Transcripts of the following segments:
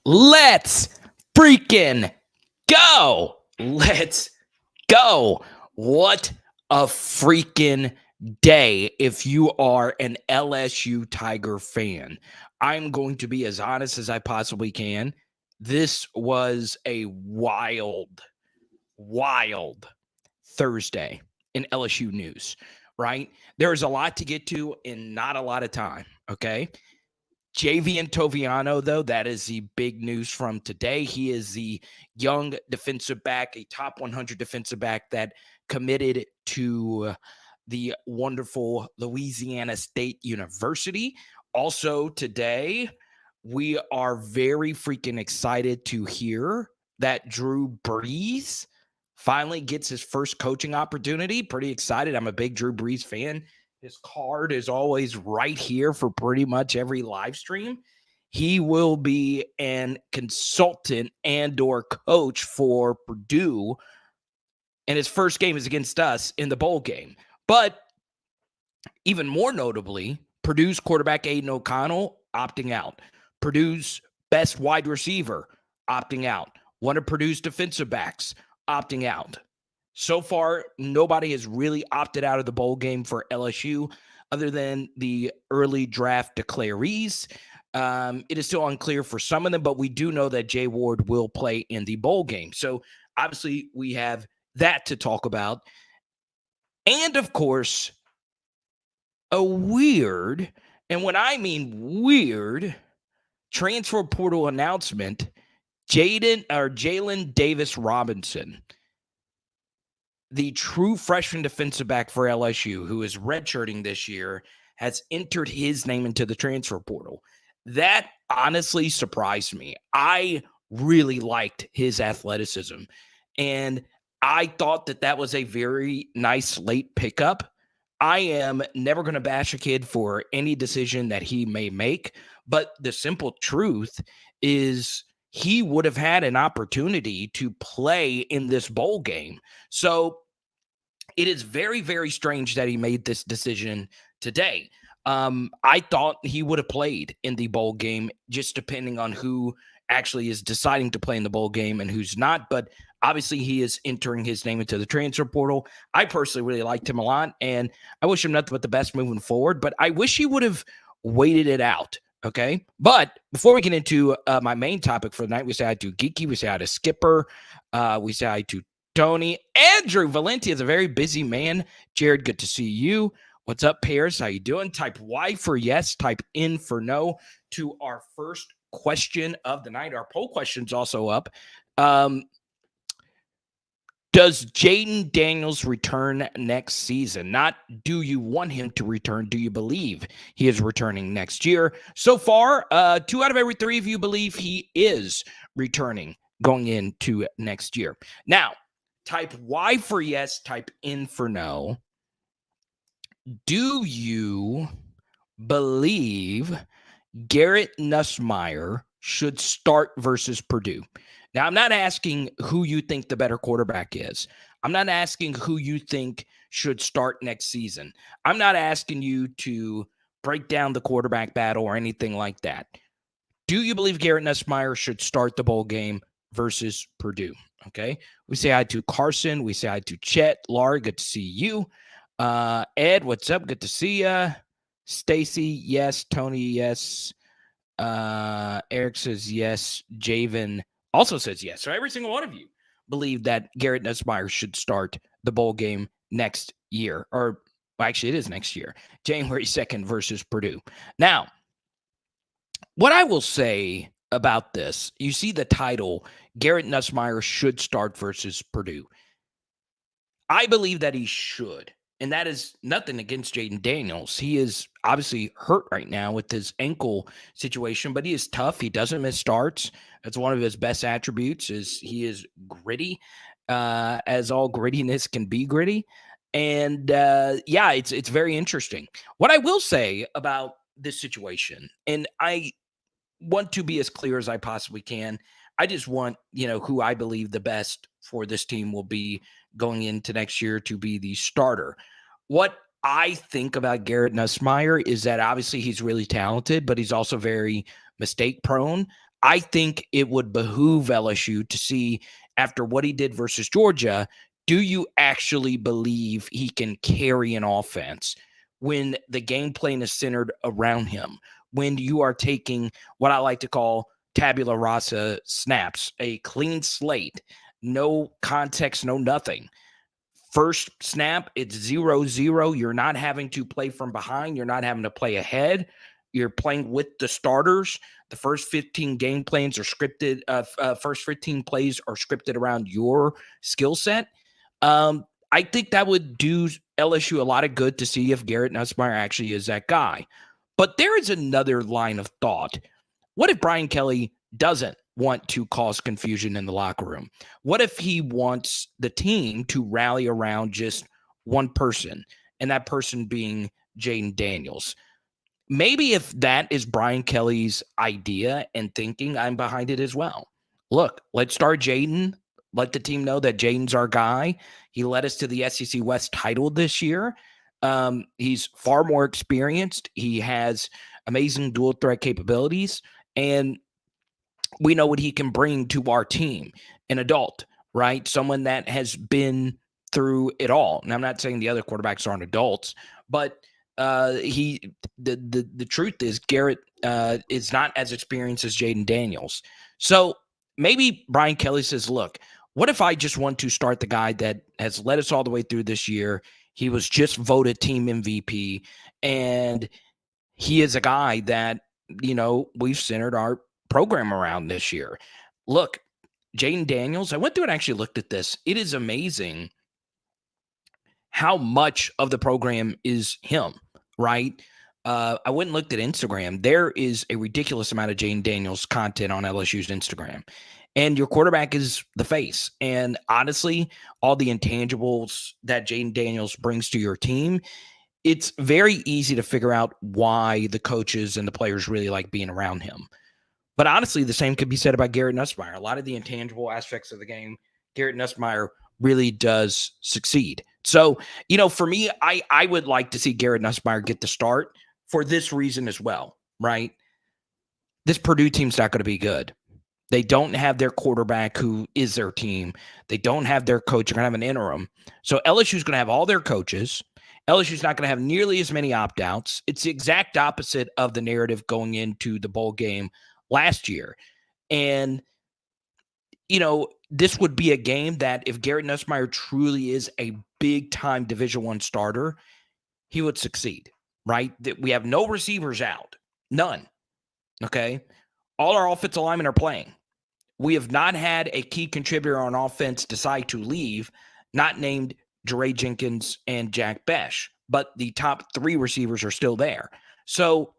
Let's freaking go. Let's go. What a freaking day if you are an LSU Tiger fan. I'm going to be as honest as I possibly can. This was a wild Thursday in LSU news, right? There's a lot to get to in not a lot of time, okay? JAVIEN TOVIANO, though, that is the big news from today. He is the young defensive back, a top 100 defensive back that committed to the wonderful Louisiana State University. Also, today, we are very freaking excited to hear that Drew Brees finally gets his first coaching opportunity. Pretty excited. I'm a big Drew Brees fan. His card is always right here for pretty much every live stream. He will be an consultant and or coach for Purdue, and his first game is against us in the bowl game. But even more notably, Purdue's quarterback Aiden O'Connell opting out. Purdue's best wide receiver opting out. One of Purdue's defensive backs opting out. So far, nobody has really opted out of the bowl game for LSU other than the early draft declarees. It is still unclear for some of them, but we do know that Jay Ward will play in the bowl game. So obviously we have that to talk about. And of course, a weird, and when I mean weird, transfer portal announcement, Jalen Davis Robinson, the true freshman defensive back for LSU, who is redshirting this year, has entered his name into the transfer portal. That honestly surprised me. I really liked his athleticism, and I thought that was a very nice late pickup. I am never going to bash a kid for any decision that he may make, but the simple truth is he would have had an opportunity to play in this bowl game. So it is very, very strange that he made this decision today. I thought he would have played in the bowl game, just depending on who actually is deciding to play in the bowl game and who's not. But obviously, he is entering his name into the transfer portal. I personally really liked him a lot, and I wish him nothing but the best moving forward. But I wish he would have waited it out. Okay. But before we get into my main topic for the night, we say hi to Geeky, we say hi to Skipper, we say hi to Tony. Andrew Valenti is a very busy man. Jared, good to see you. What's up, Paris? How you doing? Type Y for yes, type N for no to our first question of the night. Our poll question's also up. Does Jaden Daniels return next season? Not do you want him to return? Do you believe he is returning next year? So far, 2 out of every 3 of you believe he is returning going into next year. Now, type Y for yes, type N for no. Do you believe Garrett Nussmeier should start versus Purdue? Now, I'm not asking who you think the better quarterback is. I'm not asking who you think should start next season. I'm not asking you to break down the quarterback battle or anything like that. Do you believe Garrett Nussmeier should start the bowl game versus Purdue? Okay. We say hi to Carson. We say hi to Chet. Laura, good to see you. Ed, what's up? Good to see you. Stacy, yes. Tony, yes. Eric says yes. Javen also says yes. So every single one of you believe that Garrett Nussmeier should start the bowl game next year. Or well, actually, it is next year. January 2nd versus Purdue. Now, what I will say about this, you see the title, Garrett Nussmeier should start versus Purdue. I believe that he should. And that is nothing against Jaden Daniels. He is obviously hurt right now with his ankle situation, but he is tough. He doesn't miss starts. That's one of his best attributes is he is gritty, as all grittiness can be gritty. And yeah, it's very interesting. What I will say about this situation, and I want to be as clear as I possibly can. I just want, who I believe the best for this team will be going into next year to be the starter. What I think about Garrett Nussmeier is that obviously he's really talented, but he's also very mistake prone. I think it would behoove LSU to see, after what he did versus Georgia, do you actually believe he can carry an offense when the game plan is centered around him, when you are taking what I like to call tabula rasa snaps, a clean slate, no context, no nothing. First snap, it's 0-0. You're not having to play from behind. You're not having to play ahead. You're playing with the starters. The first 15 game plans are scripted. First 15 plays are scripted around your skill set. I think that would do LSU a lot of good to see if Garrett Nussmeier actually is that guy. But there is another line of thought. What if Brian Kelly doesn't want to cause confusion in the locker room? What if he wants the team to rally around just one person, and that person being Jaden Daniels? Maybe if that is Brian Kelly's idea and thinking, I'm behind it as well. Look, let's start Jaden. Let the team know that Jaden's our guy. He led us to the SEC West title this year. He's far more experienced. He has amazing dual threat capabilities, and we know what he can bring to our team. An adult, right? Someone that has been through it all. And I'm not saying the other quarterbacks aren't adults, but the truth is Garrett is not as experienced as Jaden Daniels. So maybe Brian Kelly says, look, what if I just want to start the guy that has led us all the way through this year? He was just voted team MVP, and he is a guy that, we've centered our program around this year. Look, Jaden Daniels, I went through and actually looked at this. It is amazing how much of the program is him, right? I went and looked at Instagram. There is a ridiculous amount of Jaden Daniels content on LSU's Instagram. And your quarterback is the face. And honestly, all the intangibles that Jaden Daniels brings to your team, it's very easy to figure out why the coaches and the players really like being around him. But honestly, the same could be said about Garrett Nussmeier. A lot of the intangible aspects of the game, Garrett Nussmeier really does succeed. So, for me, I would like to see Garrett Nussmeier get the start for this reason as well, right? This Purdue team's not going to be good. They don't have their quarterback who is their team. They don't have their coach. They're going to have an interim. So LSU's going to have all their coaches. LSU's not going to have nearly as many opt-outs. It's the exact opposite of the narrative going into the bowl game last year. And, this would be a game that if Garrett Nussmeier truly is a big-time Division I starter, he would succeed, right? We have no receivers out. None. Okay? All our offensive linemen are playing. We have not had a key contributor on offense decide to leave, not named Jeray Jenkins and Jack Besh, but the top three receivers are still there. So,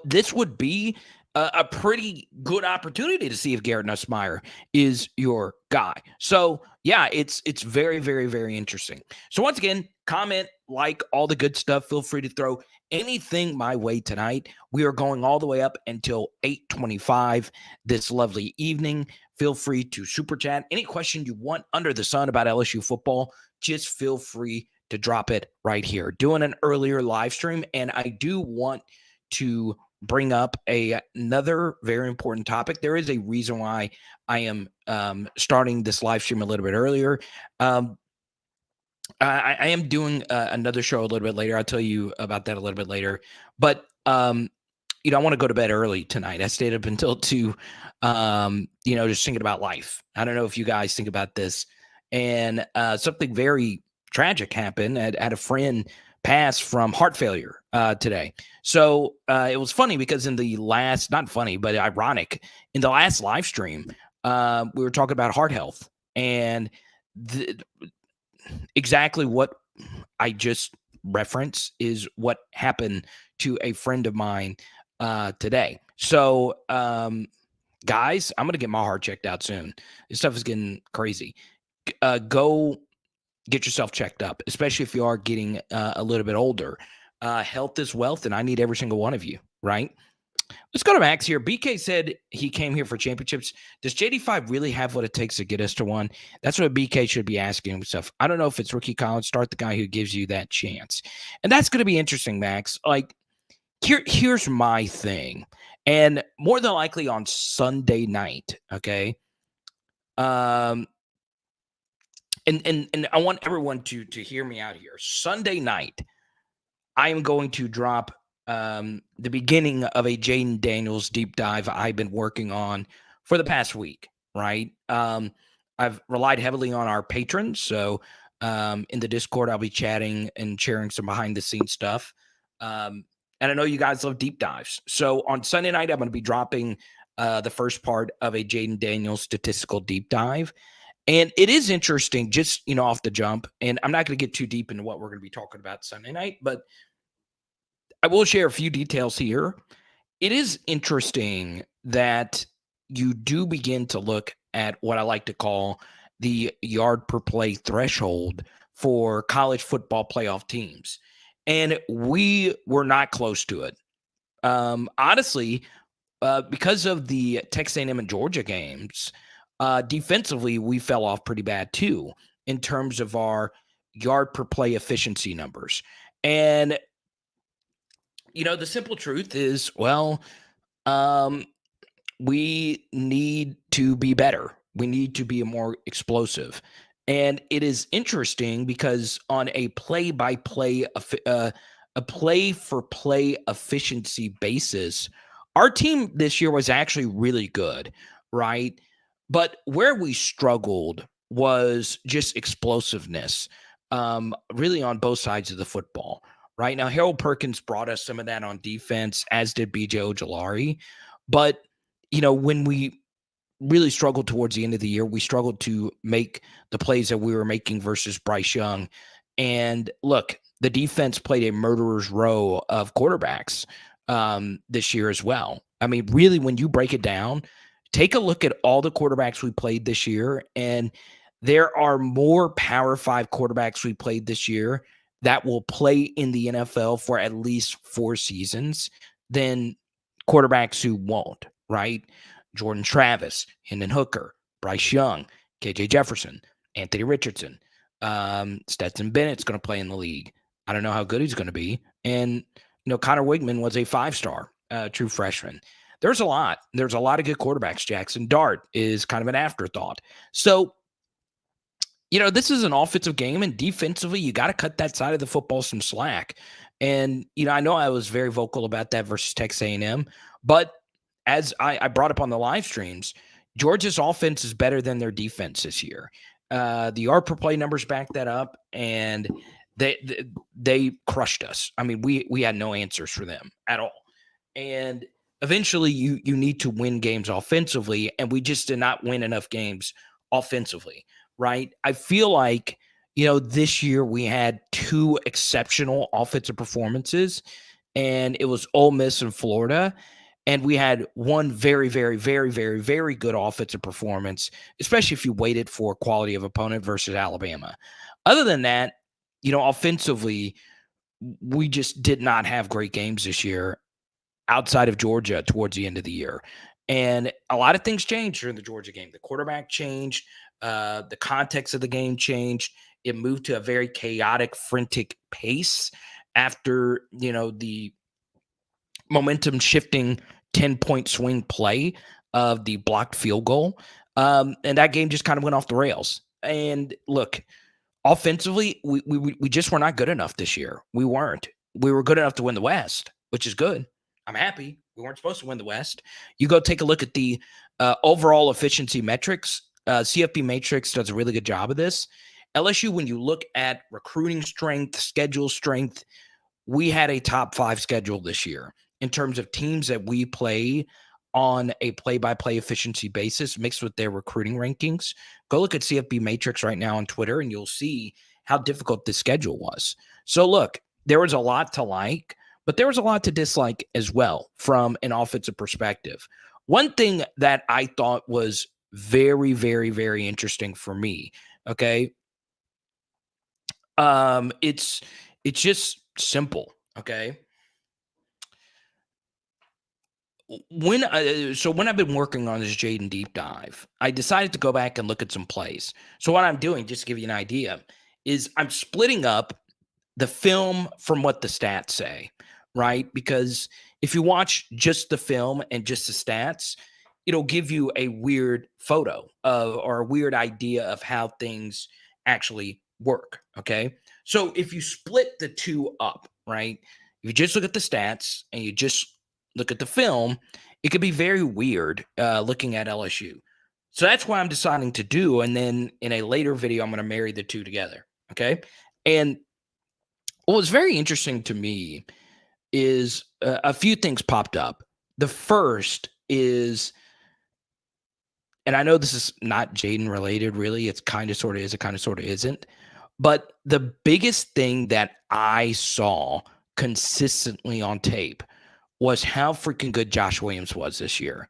this would be a pretty good opportunity to see if Garrett Nussmeier is your guy. So, yeah, it's very, very, very interesting. So, once again, comment, like, all the good stuff. Feel free to throw anything my way tonight. We are going all the way up until 8:25 this lovely evening. Feel free to super chat. Any question you want under the sun about LSU football, just feel free to drop it right here. Doing an earlier live stream, and I do want to bring up another very important topic. There is a reason why I am starting this live stream a little bit earlier. I am doing another show a little bit later. I'll tell you about that a little bit later. But, I want to go to bed early tonight. I stayed up until 2, just thinking about life. I don't know if you guys think about this. And something very tragic happened. I had a friend pass from heart failure today. So it was funny because in the last, not funny, but ironic, in the last live stream, we were talking about heart health. And exactly what I just referenced is what happened to a friend of mine today. So, guys, I'm going to get my heart checked out soon. This stuff is getting crazy. Go get yourself checked up, especially if you are getting a little bit older. Health is wealth, and I need every single one of you, right? Let's go to Max here. BK said he came here for championships. Does JD5 really have what it takes to get us to one? That's what BK should be asking himself. I don't know if it's rookie college. Start the guy who gives you that chance. And that's going to be interesting, Max. Like, Here's my thing, and more than likely on Sunday night, okay? Um, and I want everyone to hear me out here. Sunday night, I am going to drop the beginning of a Jaden Daniels deep dive I've been working on for the past week, right? I've relied heavily on our patrons. So in the Discord, I'll be chatting and sharing some behind the scenes stuff. And I know you guys love deep dives. So on Sunday night, I'm going to be dropping the first part of a Jaden Daniels statistical deep dive. And it is interesting, just off the jump. And I'm not going to get too deep into what we're going to be talking about Sunday night, but I will share a few details here. It is interesting that you do begin to look at what I like to call the yard per play threshold for college football playoff teams. And we were not close to it. Honestly, because of the Texas A&M and Georgia games, defensively, we fell off pretty bad too in terms of our yard per play efficiency numbers. And the simple truth is, well, um, we need to be better. We need to be more explosive. And it is interesting because on a play-by-play, a play-for-play efficiency basis, our team this year was actually really good, right? But where we struggled was just explosiveness, really on both sides of the football. Right now, Harold Perkins brought us some of that on defense, as did BJ Ojolari. But when we really struggled towards the end of the year, we struggled to make the plays that we were making versus Bryce Young. And look, the defense played a murderer's row of quarterbacks this year as well. I mean, really, when you break it down, take a look at all the quarterbacks we played this year, and there are more Power 5 quarterbacks we played this year that will play in the NFL for at least 4 seasons than quarterbacks who won't, right? Jordan Travis, Hendon Hooker, Bryce Young, KJ Jefferson, Anthony Richardson, Stetson Bennett's going to play in the league. I don't know how good he's going to be. And, Connor Wigman was a 5-star true freshman. There's a lot. There's a lot of good quarterbacks. Jackson Dart is kind of an afterthought. So, this is an offensive game, and defensively, you got to cut that side of the football some slack. And, I know I was very vocal about that versus Texas A&M, but as I brought up on the live streams, Georgia's offense is better than their defense this year. The yard per play numbers back that up, and they crushed us. I mean, we had no answers for them at all. And eventually, you need to win games offensively, and we just did not win enough games offensively, right? I feel like, this year we had 2 exceptional offensive performances, and it was Ole Miss and Florida. And we had one very, very, very, very, very good offensive performance, especially if you waited for quality of opponent versus Alabama. Other than that, offensively, we just did not have great games this year outside of Georgia towards the end of the year. And a lot of things changed during the Georgia game. The quarterback changed. The context of the game changed. It moved to a very chaotic, frantic pace after, the momentum shifting 10-point swing play of the blocked field goal. And that game just kind of went off the rails. And look, offensively, we just were not good enough this year. We weren't. We were good enough to win the West, which is good. I'm happy. We weren't supposed to win the West. You go take a look at the overall efficiency metrics. CFP Matrix does a really good job of this. LSU, when you look at recruiting strength, schedule strength, we had a top 5 schedule this year in terms of teams that we play on a play-by-play efficiency basis mixed with their recruiting rankings. Go look at CFB Matrix right now on Twitter, and you'll see how difficult this schedule was. So look, there was a lot to like, but there was a lot to dislike as well from an offensive perspective. One thing that I thought was very, very, very interesting for me, okay? It's just simple, okay? When I've been working on this Jaden deep dive, I decided to go back and look at some plays. So what I'm doing, just to give you an idea, is I'm splitting up the film from what the stats say, right? Because if you watch just the film and just the stats, it'll give you a weird photo of or a weird idea of how things actually work. Okay. So if you split the two up, right? If you just look at the stats and you just look at the film, it could be very weird looking at LSU. So that's what I'm deciding to do. And then in a later video, I'm going to marry the two together. Okay. And what was very interesting to me is a few things popped up. The first is, and I know this is not Jaden related, really. It's kind of sort of is, it kind of sort of isn't. But the biggest thing that I saw consistently on tape was how freaking good Josh Williams was this year.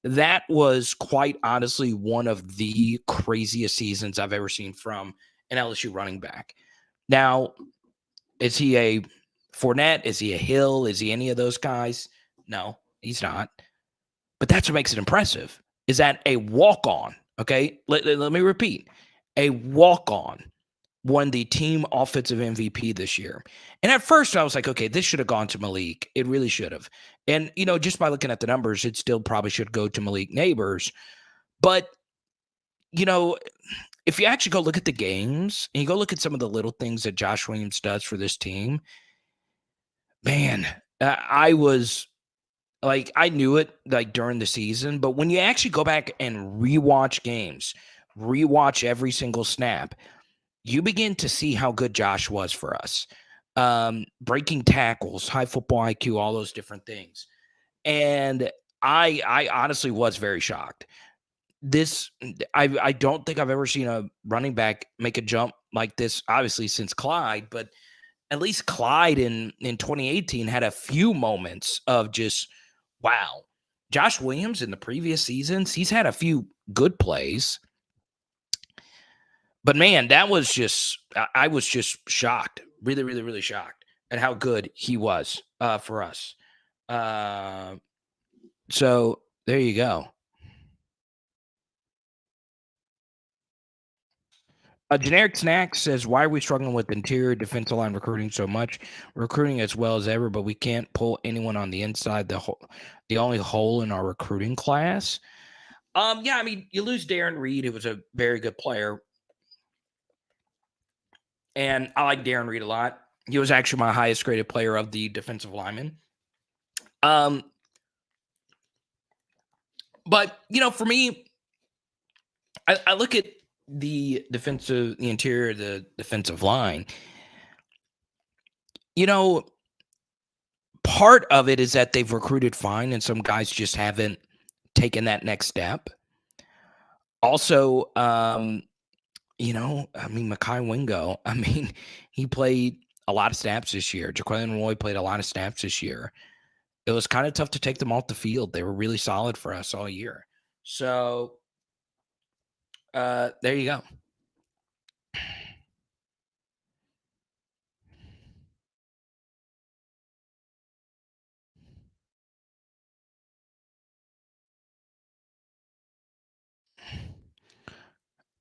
That was quite honestly one of the craziest seasons I've ever seen from an LSU running back. Now, is he a Fournette? Is he a Hill? Is he any of those guys? No, he's not. But that's what makes it impressive. Is that a walk-on? Okay, let me repeat. A walk-on won the team offensive MVP this year. And at first I was like, okay, this should have gone to Malik. It really should have. And, just by looking at the numbers, it still probably should go to Malik Neighbors. But, if you actually go look at the games and you go look at some of the little things that Josh Williams does for this team, man, I was like, I knew it like during the season, but when you actually go back and rewatch games, rewatch every single snap, you begin to see how good Josh was for us. Breaking tackles, high football IQ, all those different things. And I honestly was very shocked. I don't think I've ever seen a running back make a jump like this, obviously since Clyde, but at least Clyde in 2018 had a few moments of just, wow. Josh Williams in the previous seasons, he's had a few good plays. But man, that was just, I was just shocked, really, really, really shocked at how good he was for us. So there you go. Generic Snack says, why are we struggling with interior defensive line recruiting so much? Recruiting as well as ever, but we can't pull anyone on the inside. The only hole in our recruiting class. Yeah, I mean, you lose Darren Reed, who was a very good player. And I like Darren Reed a lot. He was actually my highest graded player of the defensive linemen. But for me, I look at the interior of the defensive line. Part of it is that they've recruited fine, and some guys just haven't taken that next step. Also, I mean, Mekhi Wingo, I mean, he played a lot of snaps this year. Jaquelin Roy played a lot of snaps this year. It was kind of tough to take them off the field. They were really solid for us all year. So, there you go.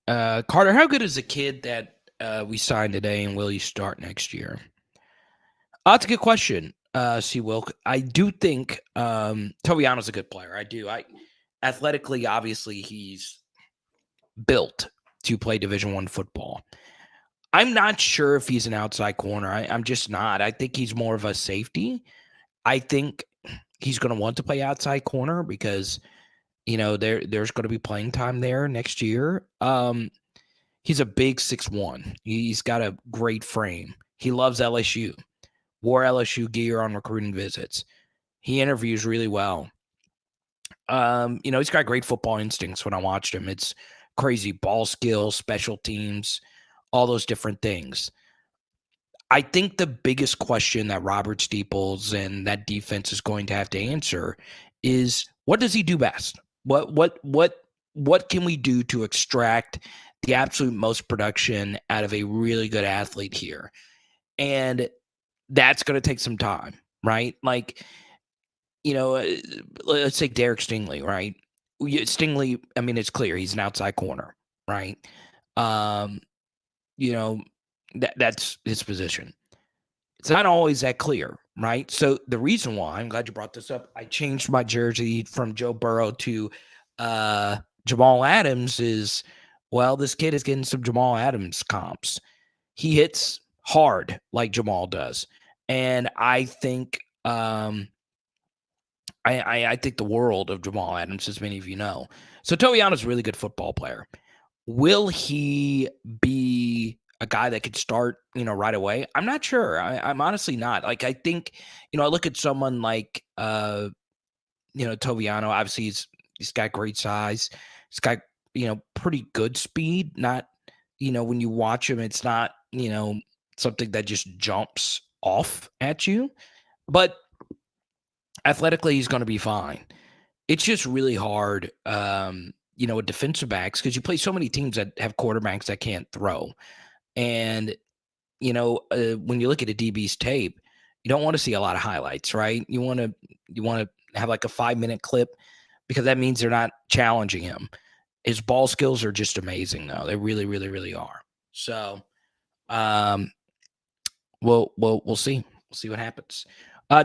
Carter, how good is the kid that we signed today, and will he start next year? That's a good question, C. Wilk. I do think Toviano's a good player. I do. Athletically, obviously, he's built to play Division I football. I'm not sure if he's an outside corner. I'm just not. I think he's more of a safety. I think he's going to want to play outside corner because there's going to be playing time there next year. He's a big 6'1". He's got a great frame. He loves LSU. Wore LSU gear on recruiting visits. He interviews really well. He's got great football instincts when I watched him. It's crazy. Ball skills, special teams, all those different things. I think the biggest question that Robert Steeples and that defense is going to have to answer is, what does he do best? What can we do to extract the absolute most production out of a really good athlete here? And that's going to take some time, right? Like, let's take Derek Stingley, right? Stingley, I mean, it's clear he's an outside corner, right? That's his position. It's not always that clear, right? So the reason why, I'm glad you brought this up, I changed my jersey from Joe Burrow to Jamal Adams is, well, this kid is getting some Jamal Adams comps. He hits hard like Jamal does. And I think I think the world of Jamal Adams, as many of you know. So Toviano's a really good football player. Will he be a guy that could start, right away? I'm not sure. I'm honestly not. Like, I think, I look at someone like, Toviano. Obviously, he's got great size. He's got, pretty good speed. Not, when you watch him, it's not, something that just jumps off at you. But athletically, he's going to be fine. It's just really hard, with defensive backs because you play so many teams that have quarterbacks that can't throw. And, when you look at a DB's tape, you don't want to see a lot of highlights, right? You want to have like a 5-minute clip because that means they're not challenging him. His ball skills are just amazing, though. They really, really, really are. So, we'll see. We'll see what happens.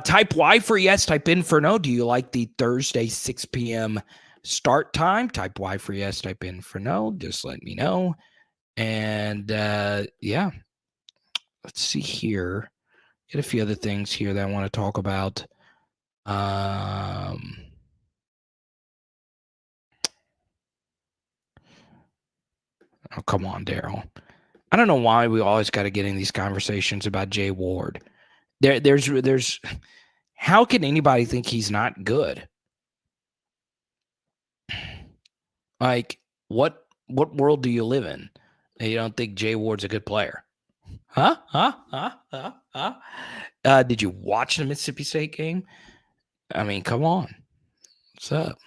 Type Y for yes, type in for no. Do you like the Thursday 6 p.m. start time? Type Y for yes, type in for no. Just let me know. And yeah, let's see here. Get a few other things here that I want to talk about. Oh, come on, Daryl. I don't know why we always got to get in these conversations about Jay Ward. There's how can anybody think he's not good? Like, what world do you live in? You don't think Jay Ward's a good player? Huh? Did you watch the Mississippi State game? I mean, come on. What's up?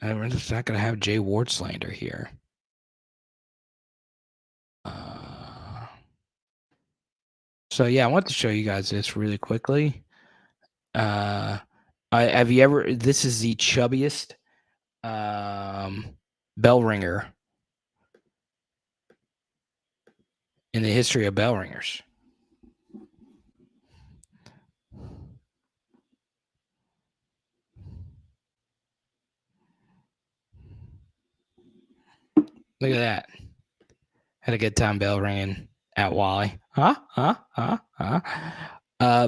We're just not going to have Jay Ward slander here. So, yeah, I want to show you guys this really quickly. Have you ever, this is the chubbiest bell ringer in the history of bell ringers. Look at that. Had a good time bell ringing at Wally. But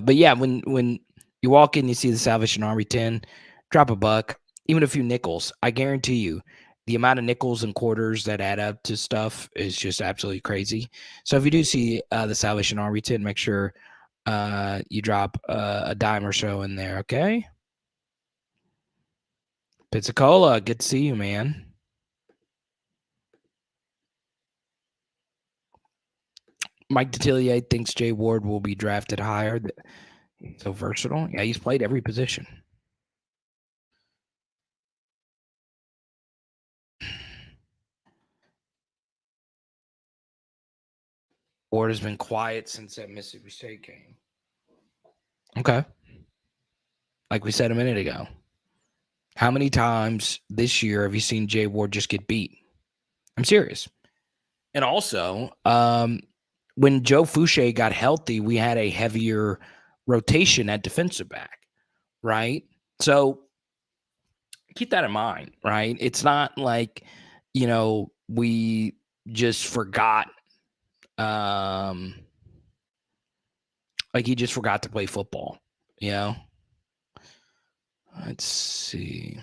yeah, when you walk in, you see the Salvation Army 10, drop a buck, even a few nickels. I guarantee you, the amount of nickels and quarters that add up to stuff is just absolutely crazy. So if you do see the Salvation Army 10, make sure you drop a dime or so in there, okay? Pizzicola, good to see you, man. Mike Detillier thinks Jay Ward will be drafted higher. He's so versatile. Yeah, he's played every position. Ward has been quiet since that Mississippi State game. Okay. Like we said a minute ago. How many times this year have you seen Jay Ward just get beat? I'm serious. And also, when Joe Fouché got healthy, we had a heavier rotation at defensive back, right? So keep that in mind, right? It's not like, we just forgot, like he just forgot to play football, Let's see.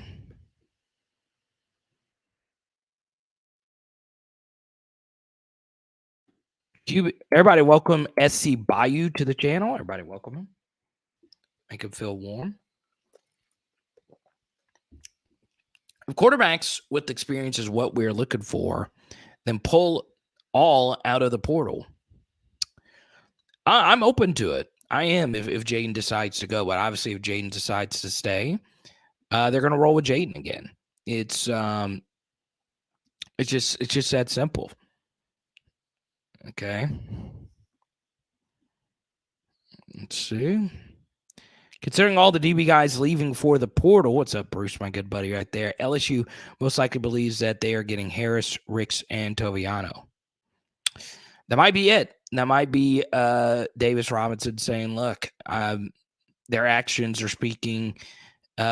Everybody welcome SC Bayou to the channel. Everybody welcome him. Make him feel warm. If quarterbacks with experience is what we're looking for, then pull all out of the portal. I'm open to it. I am if Jaden decides to go, but obviously if Jaden decides to stay, they're going to roll with Jaden again. It's just that simple. Okay. Let's see. Considering all the DB guys leaving for the portal, what's up, Bruce, my good buddy right there? LSU most likely believes that they are getting Harris, Ricks, and Toviano. That might be it. That might be Davis Robinson saying, look, their actions are speaking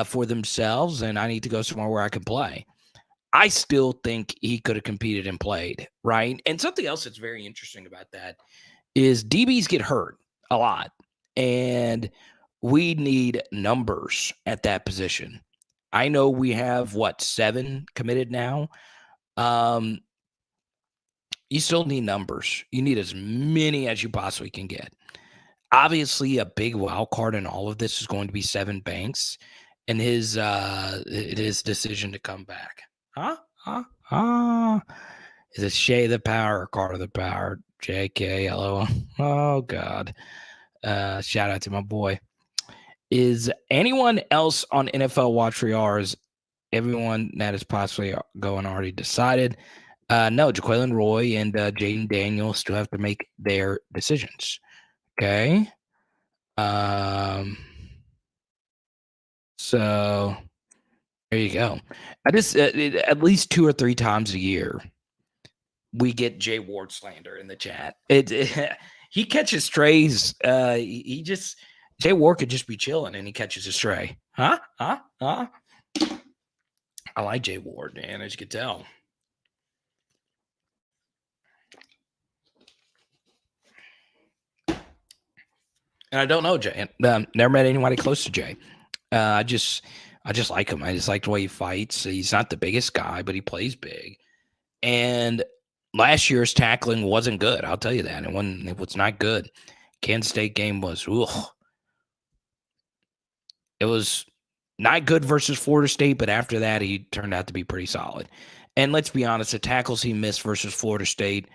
for themselves, and I need to go somewhere where I can play. I still think he could have competed and played, right? And something else that's very interesting about that is DBs get hurt a lot, and we need numbers at that position. I know we have, 7 committed now? You still need numbers. You need as many as you possibly can get. Obviously, a big wild card in all of this is going to be Sevyn Banks and his decision to come back. Is it Shay the Power or Carter the Power? JK, LOL. Oh, God. Shout out to my boy. Is anyone else on NFL Watch for yours? Everyone that is possibly going already decided. No, Jaquelin Roy and Jaden Daniels still have to make their decisions. Okay. So there you go. I just at least 2 or 3 times a year we get Jay Ward slander in the chat. He catches strays. Jay Ward could just be chilling and he catches a stray. Huh? I like Jay Ward, man, as you can tell. And I don't know Jay. Never met anybody close to Jay. I just like him. I just like the way he fights. He's not the biggest guy, but he plays big. And last year's tackling wasn't good. I'll tell you that. It was not good. Kansas State game was, it was not good versus Florida State, but after that, he turned out to be pretty solid. And let's be honest, the tackles he missed versus Florida State,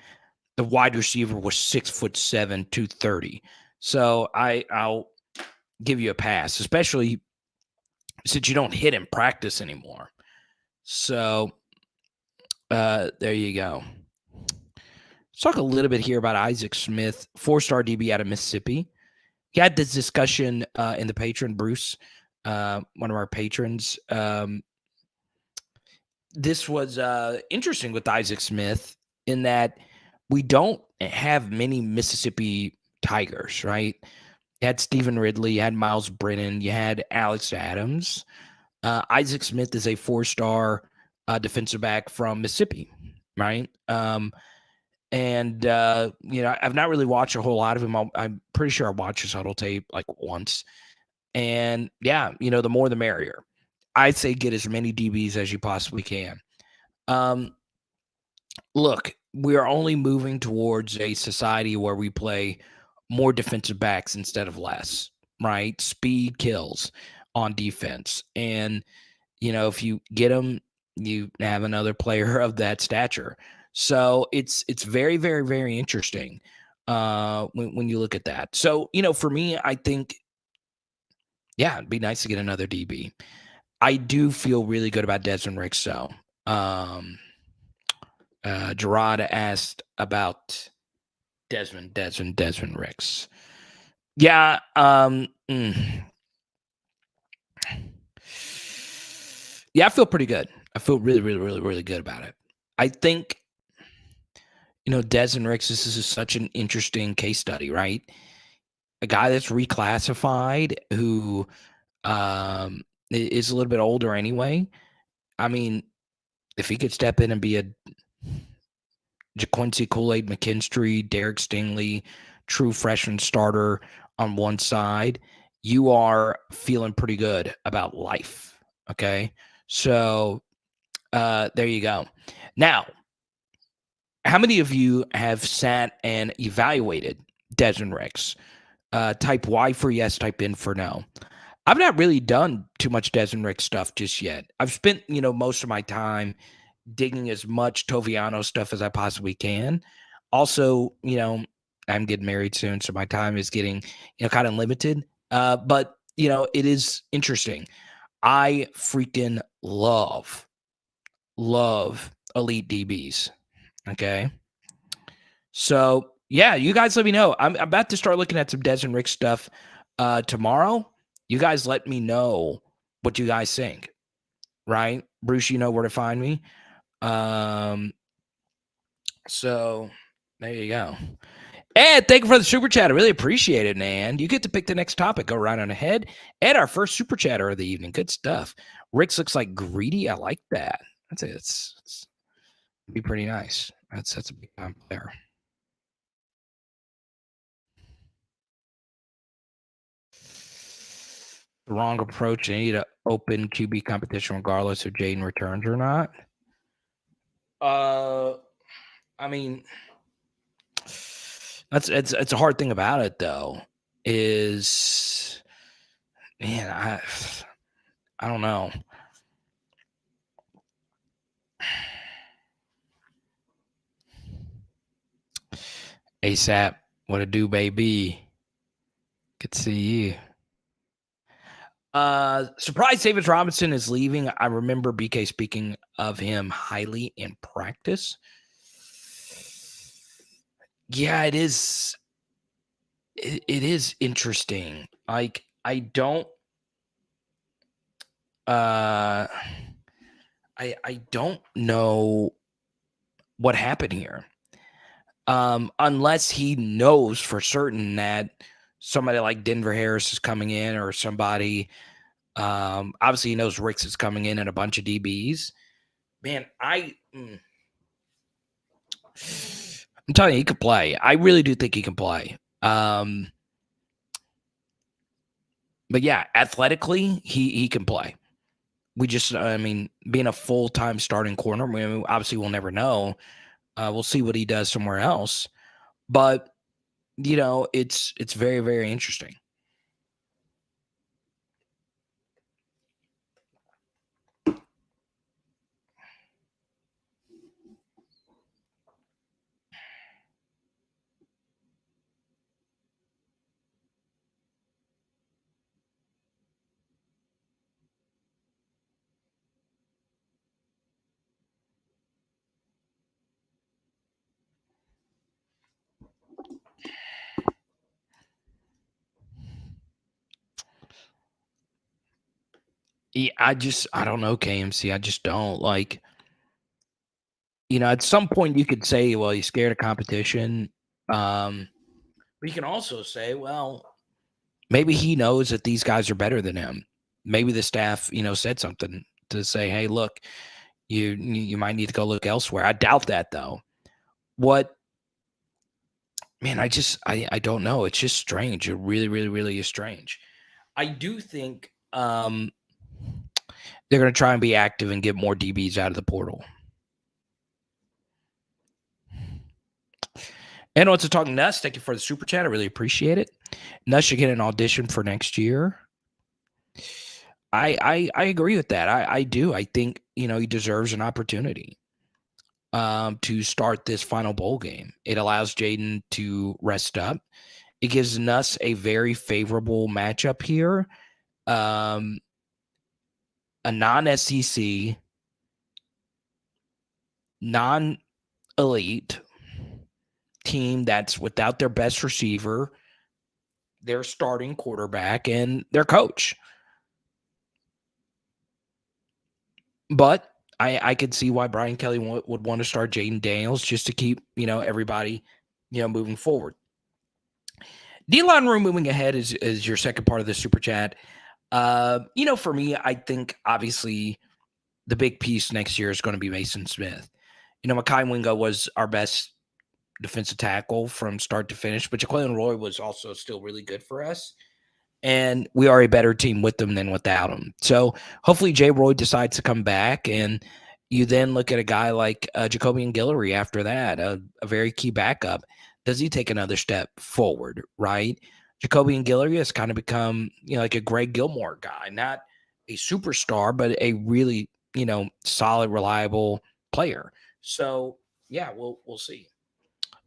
the wide receiver was 6'7", 230. So I'll give you a pass, especially since you don't hit in practice anymore. So there you go. Let's talk a little bit here about Isaac Smith, 4-star DB out of Mississippi. He had this discussion in the patron, Bruce, one of our patrons. This was interesting with Isaac Smith in that we don't have many Mississippi Tigers, right? You had Stephen Ridley, you had Miles Brennan, you had Alex Adams. Isaac Smith is a 4-star defensive back from Mississippi, right? I've not really watched a whole lot of him. I'm pretty sure I watched his huddle tape like once. And yeah, the more the merrier. I'd say get as many DBs as you possibly can. Look, we are only moving towards a society where we play more defensive backs instead of less, right? Speed kills on defense. And, if you get them, you have another player of that stature. So it's very, very, very interesting when you look at that. So, for me, I think, yeah, it'd be nice to get another DB. I do feel really good about Desmond Ricks, though. Gerard asked about Desmond Ricks. Yeah. Yeah, I feel pretty good. I feel really, really, really, really good about it. I think, Desmond Ricks, this is such an interesting case study, right? A guy that's reclassified who is a little bit older anyway. I mean, if he could step in and be a JaQuincy Kool-Aid McKinstry, Derek Stingley, true freshman starter on one side, you are feeling pretty good about life. Okay. So there you go. Now, how many of you have sat and evaluated Desmond Ricks? Type Y for yes, type in for no. I've not really done too much Desmond Ricks stuff just yet. I've spent, most of my time digging as much Toviano stuff as I possibly can. Also, I'm getting married soon, so my time is getting, kind of limited. But, it is interesting. I freaking love elite DBs. Okay. So, yeah, you guys let me know. I'm about to start looking at some Desmond Ricks stuff tomorrow. You guys let me know what you guys think. Right? Bruce, you know where to find me. So There you go. And thank you for the super chat. I really appreciate it, man. You get to pick the next topic. Go right on ahead. And our first super chatter of the evening. Good stuff. Rick's looks like greedy. I like that. That's it. It's be pretty nice. That's a big time there. The wrong approach. They need to open QB competition regardless if Jaden returns or not. I mean, it's a hard thing about it though. Is man, I don't know. ASAP, what a do, baby. Good to see you. Surprise Davis Robinson is leaving. I remember BK speaking of him highly in practice. Yeah, it is. It is interesting. Like, I don't I don't know what happened here. Unless he knows for certain that somebody like Denver Harris is coming in or somebody obviously he knows Ricks is coming in and a bunch of DBs. Man, I'm telling you, he could play. I really do think he can play. But yeah, athletically, he can play. We just, I mean, being a full-time starting corner, obviously we'll never know. We'll see what he does somewhere else. But, you know, it's very, very interesting. Yeah, I don't know, KMC. I just don't like, you know, at some point you could say, well, he's scared of competition. But you can also say, well, maybe he knows that these guys are better than him. Maybe the staff, you know, said something to say, hey, look, you might need to go look elsewhere. I doubt that though. What man, I don't know. It's just strange. It really, really, really is strange. I do think they're gonna try and be active and get more DBs out of the portal. And what's to talk Nuss? Thank you for the super chat. I really appreciate it. Nuss should get an audition for next year. I agree with that. I do. I think, you know, he deserves an opportunity to start this final bowl game. It allows Jaden to rest up. It gives Nuss a very favorable matchup here. A non-SEC, non-elite team that's without their best receiver, their starting quarterback, and their coach. But I could see why Brian Kelly would want to start Jaden Daniels just to keep, you know, everybody, you know, moving forward. D-line room moving ahead is your second part of the super chat. You know, for me, I think obviously the big piece next year is going to be Mason Smith. You know, Mekhi Wingo was our best defensive tackle from start to finish, but Jaquelin Roy was also still really good for us. And we are a better team with them than without them. So hopefully Jay Roy decides to come back, and you then look at a guy like Jacobian Guillory after that, a very key backup. Does he take another step forward, right? Jacobian Guillory has kind of become, you know, like a Greg Gilmore guy, not a superstar, but a really, you know, solid, reliable player. So yeah, we'll see.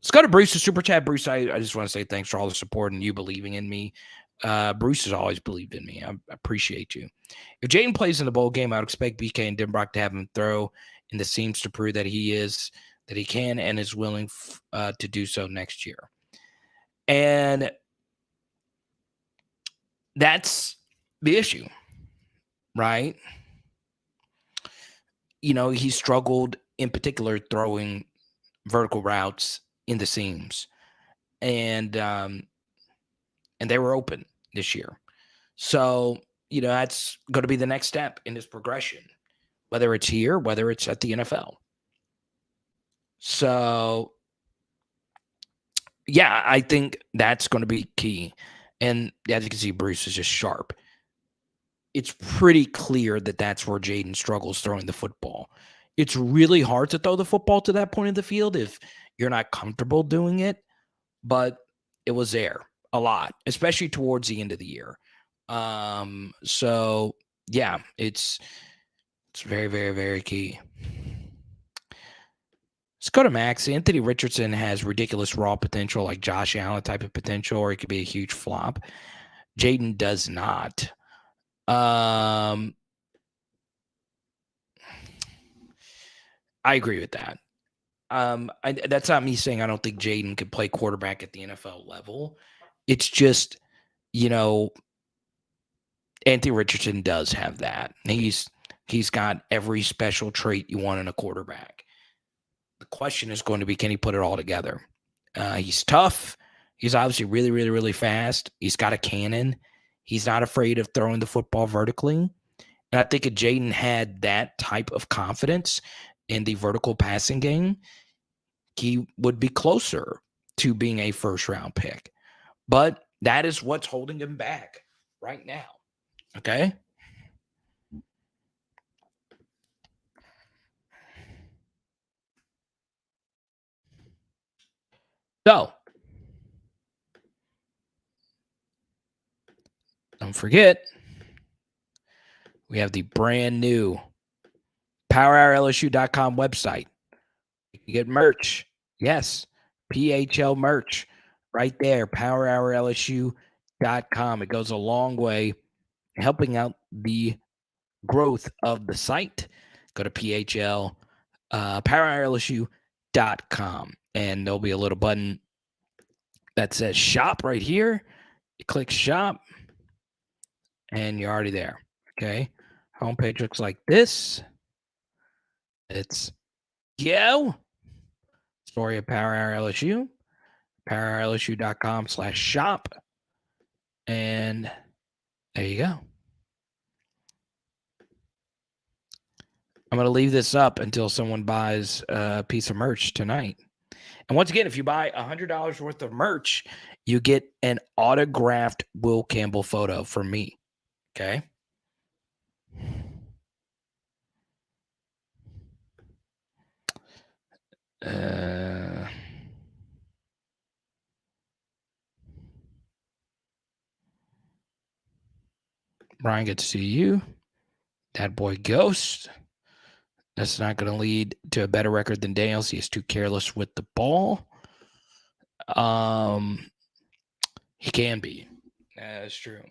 Let's go to Bruce's super chat. Bruce, I just want to say thanks for all the support and you believing in me. Bruce has always believed in me. I appreciate you. If Jaden plays in the bowl game, I would expect BK and Denbrock to have him throw in the seams to prove that he can and is willing to do so next year. And that's the issue, right? You know, he struggled in particular throwing vertical routes in the seams, and they were open this year. So, that's going to be the next step in his progression, whether it's here, whether it's at the NFL. So, yeah, I think that's going to be key. And as you can see, Bruce is just sharp. It's pretty clear that that's where Jaden struggles throwing the football. It's really hard to throw the football to that point of the field if you're not comfortable doing it, but it was there a lot, especially towards the end of the year. So yeah, it's very, very, very key. Let's go to Max. Anthony Richardson has ridiculous raw potential, like Josh Allen type of potential, or it could be a huge flop. Jaden does not. I agree with that. That's not me saying I don't think Jaden could play quarterback at the NFL level. It's just, Anthony Richardson does have that. He's got every special trait you want in a quarterback. The question is going to be, can he put it all together? He's tough. He's obviously really, really, really fast. He's got a cannon. He's not afraid of throwing the football vertically. And I think if Jaden had that type of confidence in the vertical passing game, he would be closer to being a first-round pick. But that is what's holding him back right now. Okay? So, don't forget, we have the brand new PowerHourLSU.com website. You can get merch. Yes, PHL merch right there, PowerHourLSU.com. It goes a long way helping out the growth of the site. Go to PHL, PowerHourLSU.com, and there'll be a little button that says shop right here. You click shop, and you're already there. Okay. Homepage looks like this. It's story of Power Hour LSU, PowerHourLSU.com/shop. And there you go. I'm going to leave this up until someone buys a piece of merch tonight. And once again, if you buy $100 worth of merch, you get an autographed Will Campbell photo from me. Okay. Brian, good to see you. That boy Ghost. That's not going to lead to a better record than Daniels. He is too careless with the ball. He can be. That's true.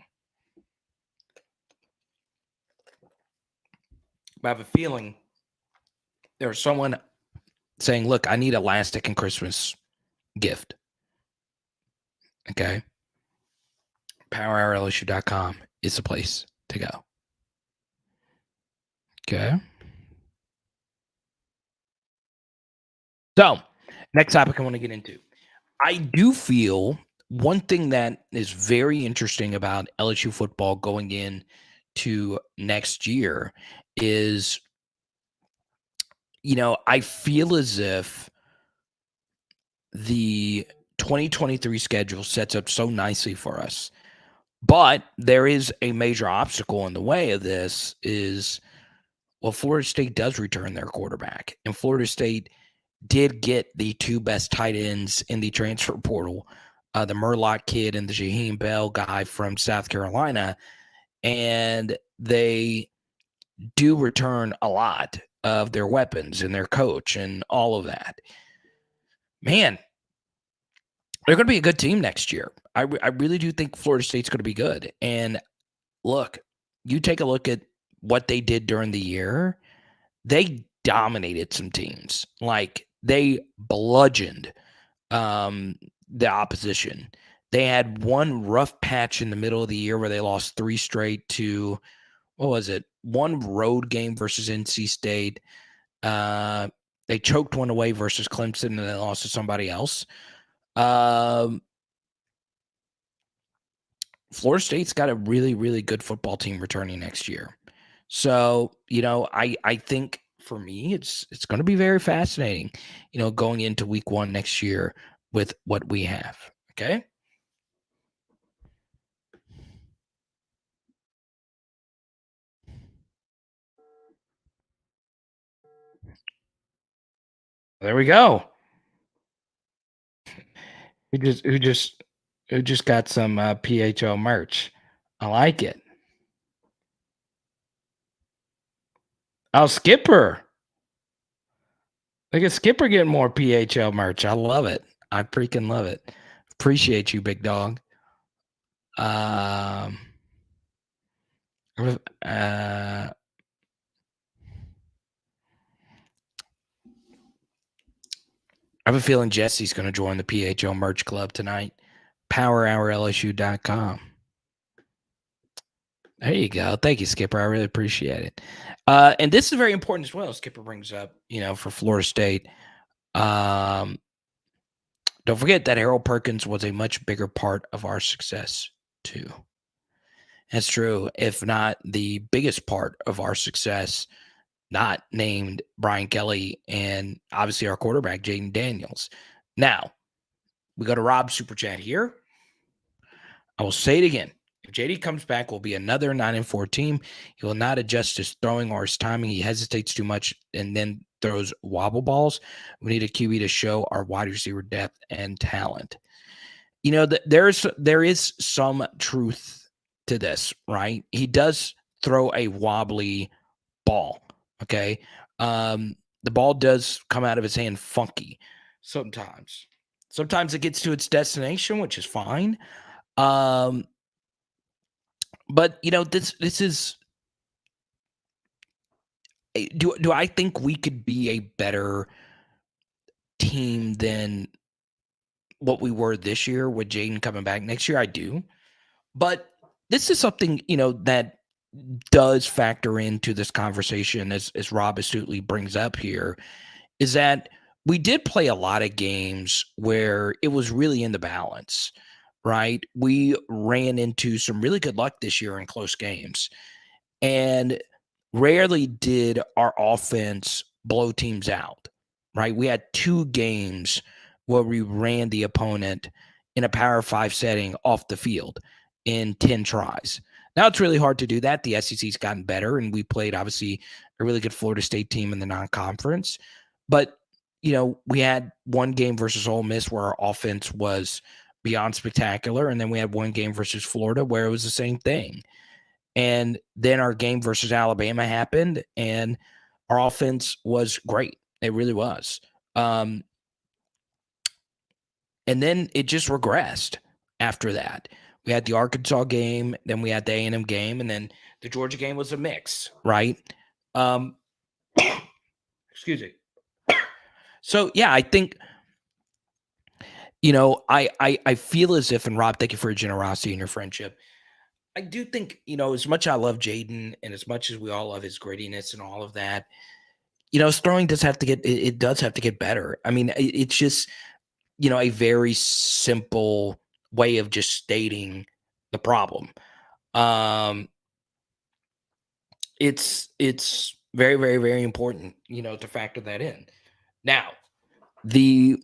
But I have a feeling there's someone saying, look, I need a last second Christmas gift. Okay. PowerHourLSU.com is the place to go. Okay. So, next topic I want to get into. I do feel one thing that is very interesting about LSU football going in to next year is, I feel as if the 2023 schedule sets up so nicely for us. But there is a major obstacle in the way of this is, well, Florida State does return their quarterback. And Florida State did get the two best tight ends in the transfer portal, the Murlock kid and the Jaheim Bell guy from South Carolina. And they do return a lot of their weapons and their coach and all of that. Man, they're going to be a good team next year. I really do think Florida State's going to be good. And look, you take a look at what they did during the year. They dominated some teams. Like, they bludgeoned the opposition. They had one rough patch in the middle of the year where they lost 3 straight to, what was it? One road game versus NC State. They choked one away versus Clemson and then lost to somebody else. Florida State's got a really, really good football team returning next year. So, I think for me, it's going to be very fascinating, going into week 1 next year with what we have. Okay. There we go. Who just got some PHO merch. I like it. Oh, Skipper. Look at Skipper getting more PHL merch. I love it. I freaking love it. Appreciate you, big dog. Um, I have a feeling Jesse's going to join the PHL merch club tonight. PowerHourLSU.com. There you go. Thank you, Skipper. I really appreciate it. And this is very important as well. Skipper brings up, for Florida State. Don't forget that Harold Perkins was a much bigger part of our success too. That's true. If not the biggest part of our success, not named Brian Kelly and obviously our quarterback, Jaden Daniels. Now, we go to Rob's super chat here. I will say it again. If JD comes back, will be another 9-4 team. He will not adjust his throwing or his timing. He hesitates too much and then throws wobble balls. We need a QB to show our wide receiver depth and talent. There is some truth to this, right? He does throw a wobbly ball. Okay. The ball does come out of his hand funky sometimes. Sometimes it gets to its destination, which is fine. But this is do I think we could be a better team than what we were this year with Jaden coming back next year? I do. But this is something, that does factor into this conversation as Rob astutely brings up here, is that we did play a lot of games where it was really in the balance, right? We ran into some really good luck this year in close games. And rarely did our offense blow teams out, right? We had 2 games where we ran the opponent in a Power 5 setting off the field in 10 tries. Now it's really hard to do that. The SEC's gotten better, and we played, obviously, a really good Florida State team in the non-conference. But, we had one game versus Ole Miss where our offense was beyond spectacular, and then we had one game versus Florida where it was the same thing. And then our game versus Alabama happened, and our offense was great. It really was. And then it just regressed after that. We had the Arkansas game, then we had the A&M game, and then the Georgia game was a mix, right? Excuse me. So, yeah, I think, I feel as if, and Rob, thank you for your generosity and your friendship. I do think, as much as I love Jaden and as much as we all love his grittiness and all of that, his throwing does have to get better. I mean, it's just, a very simple way of just stating the problem. It's very, very, very important, to factor that in. Now, the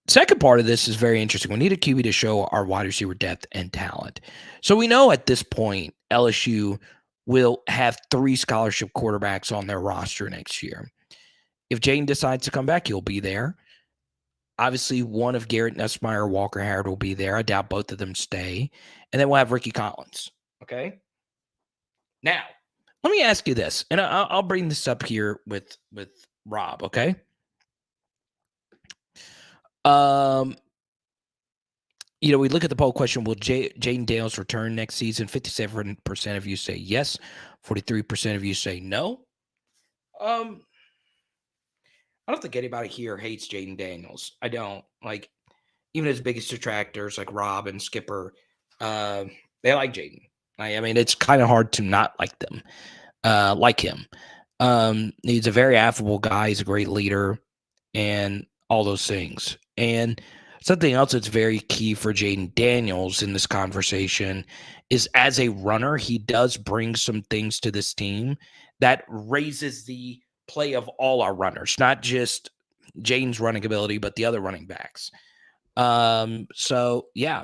second part of this is very interesting. We need a QB to show our wide receiver depth and talent. So we know at this point, LSU will have 3 scholarship quarterbacks on their roster next year. If Jaden decides to come back, he'll be there. Obviously, one of Garrett Nussmeier or Walker Howard will be there. I doubt both of them stay. And then we'll have Ricky Collins. Okay? Now, let me ask you this, and I'll bring this up here with Rob, okay? We look at the poll question, will Jaden Daniels return next season? 57% of you say yes. 43% of you say no. I don't think anybody here hates Jaden Daniels. I don't. Like, even his biggest detractors like Rob and Skipper, they like Jaden. I mean, it's kind of hard to not like them, like him. He's a very affable guy. He's a great leader. and all those things. And something else that's very key for Jaden Daniels in this conversation is as a runner, he does bring some things to this team that raises the play of all our runners, not just Jaden's running ability, but the other running backs. So yeah.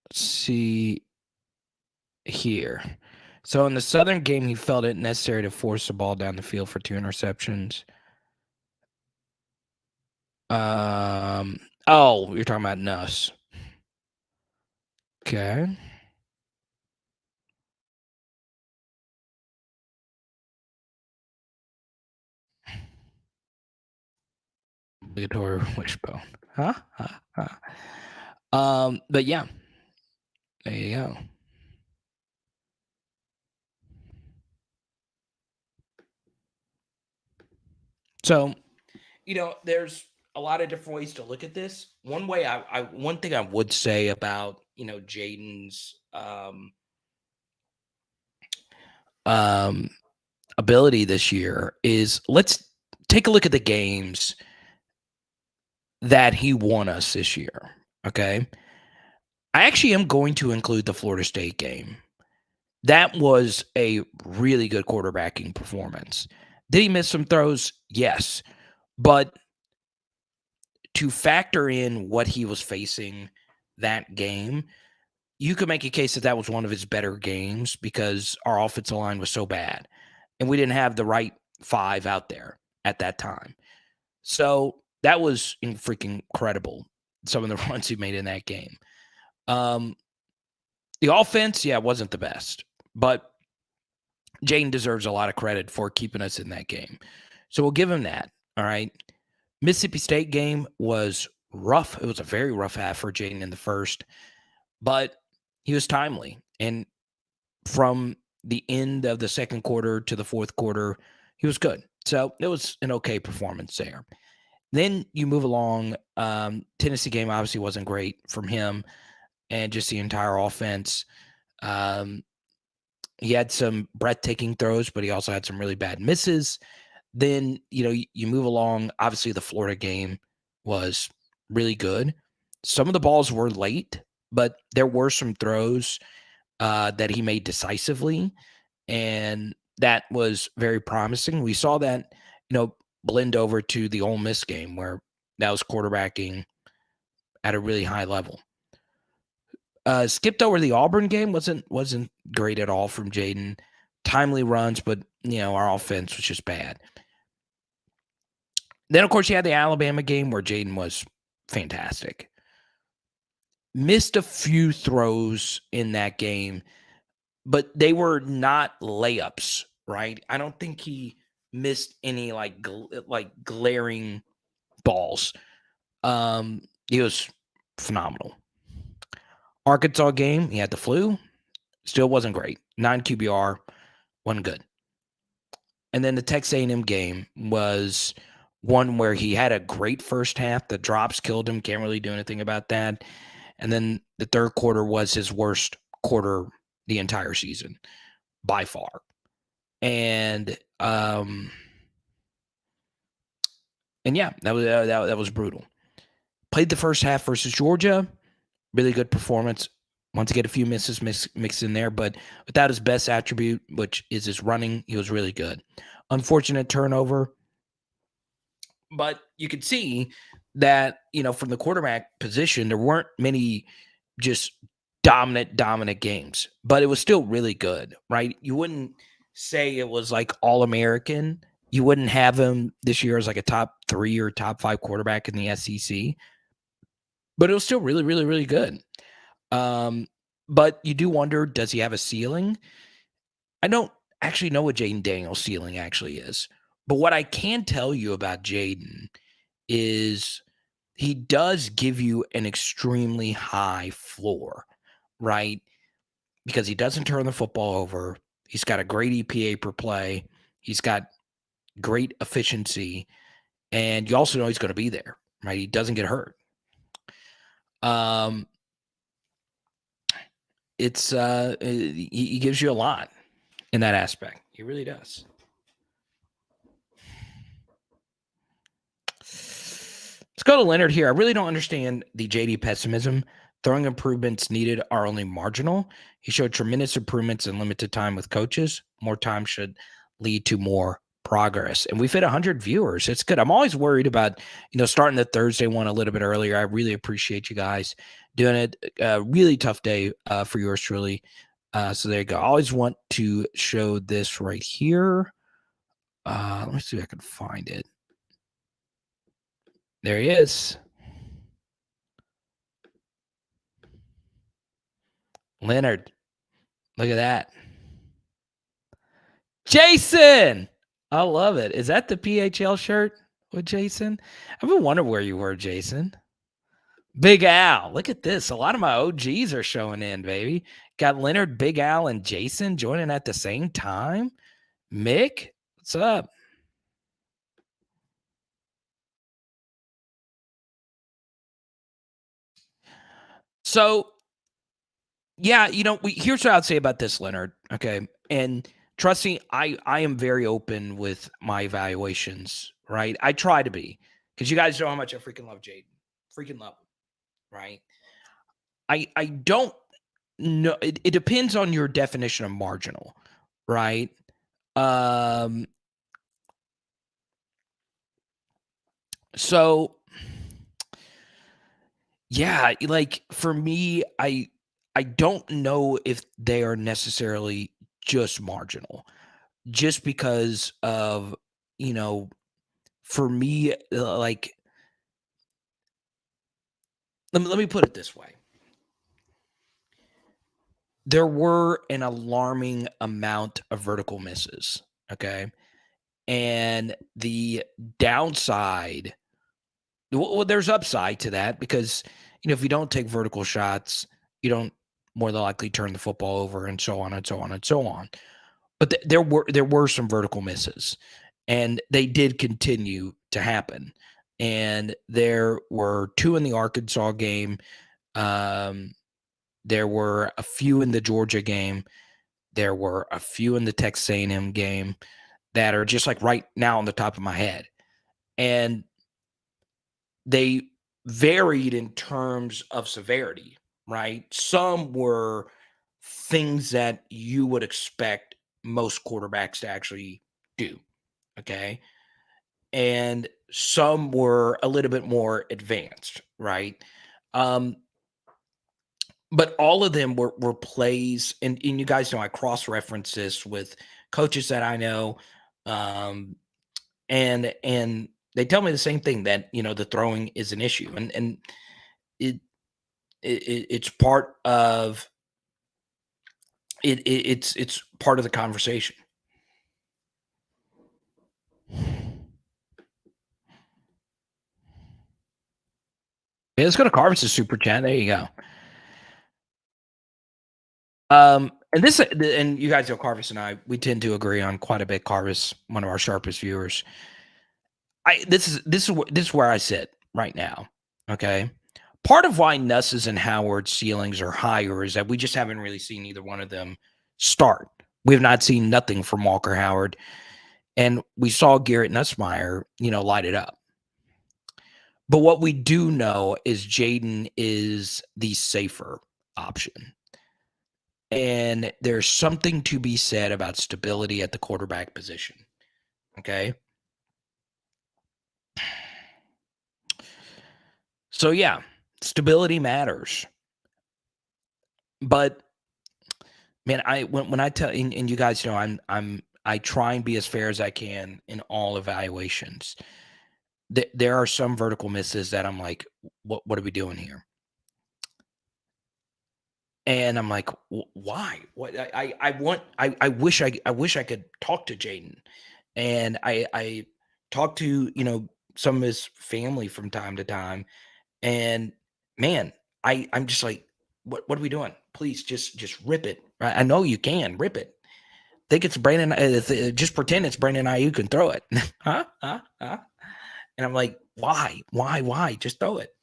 Let's see here. So in the Southern game, he felt it necessary to force the ball down the field for 2 interceptions. Oh, you're talking about Nuss. Okay. Obligatory wishbone. Huh? But yeah. There you go. So, there's a lot of different ways to look at this. One way one thing I would say about, Jaden's ability this year is let's take a look at the games that he won us this year. Okay. I actually am going to include the Florida State game. That was a really good quarterbacking performance. Did he miss some throws? Yes. But to factor in what he was facing that game, you could make a case that that was one of his better games because our offensive line was so bad and we didn't have the right 5 out there at that time. So that was freaking incredible, some of the runs he made in that game. The offense, yeah, wasn't the best, but Jane deserves a lot of credit for keeping us in that game. So we'll give him that. All right. Mississippi State game was rough. It was a very rough half for Jaden in the first, but he was timely. And from the end of the second quarter to the fourth quarter, he was good. So it was an okay performance there. Then you move along. Tennessee game obviously wasn't great from him and just the entire offense. He had some breathtaking throws, but he also had some really bad misses. Then, you move along. Obviously, the Florida game was really good. Some of the balls were late, but there were some throws that he made decisively, and that was very promising. We saw that, blend over to the Ole Miss game where that was quarterbacking at a really high level. Skipped over the Auburn game. Wasn't great at all from Jaden. Timely runs, but our offense was just bad. Then, of course, you had the Alabama game where Jaden was fantastic. Missed a few throws in that game, but they were not layups, right? I don't think he missed any like glaring balls. He was phenomenal. Arkansas game, he had the flu. Still wasn't great. 9 QBR, wasn't good. And then the Texas A&M game was one where he had a great first half. The drops killed him. Can't really do anything about that. And then the third quarter was his worst quarter the entire season by far. And yeah, that was brutal. Played the first half versus Georgia. Really good performance. Want to get a few misses mixed in there, but without his best attribute, which is his running, he was really good. Unfortunate turnover, but you could see that, from the quarterback position, there weren't many just dominant games, but it was still really good, right? You wouldn't say it was like All-American. You wouldn't have him this year as like a top 3 or top 5 quarterback in the SEC, but it was still really, really, really good. But you do wonder, does he have a ceiling? I don't actually know what Jaden Daniels' ceiling actually is. But what I can tell you about Jaden is he does give you an extremely high floor, right? Because he doesn't turn the football over. He's got a great EPA per play. He's got great efficiency. And you also know he's going to be there, right? He doesn't get hurt. he gives you a lot in that aspect. He really does. Let's go to Leonard here. I really don't understand the JD pessimism. Throwing improvements needed are only marginal. He showed tremendous improvements in limited time with coaches. More time should lead to more progress. And we've hit 100 viewers. It's good. I'm always worried about, starting the Thursday one a little bit earlier. I really appreciate you guys doing it. Really tough day for yours truly. So there you go. I always want to show this right here. Let me see if I can find it. There he is. Leonard. Look at that. Jason. I love it. Is that the PHL shirt with Jason? I've been wondering where you were, Jason. Big Al. Look at this. A lot of my OGs are showing in, baby. Got Leonard, Big Al, and Jason joining at the same time. Mick, what's up? So, yeah, here's what I'd say about this, Leonard. Okay. And trust me, I am very open with my evaluations, right? I try to be, because you guys know how much I freaking love Jaden. Freaking love him, right? I don't know. It depends on your definition of marginal, right? So yeah, like for me, I don't know if they are necessarily just marginal, just because of, for me, like let me put it this way. There were an alarming amount of vertical misses, okay? And the downside, well, there's upside to that because, if you don't take vertical shots, you don't more than likely turn the football over and so on and so on and so on. But there were some vertical misses, and they did continue to happen. And there were 2 in the Arkansas game. There were a few in the Georgia game. There were a few in the Texas A&M game that are just like right now on the top of my head. And they varied in terms of severity, right? Some were things that you would expect most quarterbacks to actually do, okay? And some were a little bit more advanced, right? But all of them were plays, and you guys know I cross-reference this with coaches that I know, and they tell me the same thing, that the throwing is an issue, and it's part of it. It's part of the conversation. Yeah, let's go to Carvis's super chat. There you go. And you guys know Carvis and I, we tend to agree on quite a bit. Carvis, one of our sharpest viewers. This is where I sit right now. Okay. Part of why Nuss's and Howard's ceilings are higher is that we just haven't really seen either one of them start. We have not seen nothing from Walker Howard, and we saw Garrett Nussmeier, light it up. But what we do know is Jaden is the safer option. And there's something to be said about stability at the quarterback position. Okay. So yeah, stability matters. But man, when I tell, and you guys know, I try and be as fair as I can in all evaluations. There are some vertical misses that I'm like, what are we doing here? And I'm like, why? What I wish I could talk to Jaden, and I talk to some of his family from time to time, and man, I'm just like, what are we doing? Please just rip it. Right? I know you can rip it. Think it's Brandon. Just pretend it's Brandon Ayuk and throw it. Huh? And I'm like, why? Just throw it.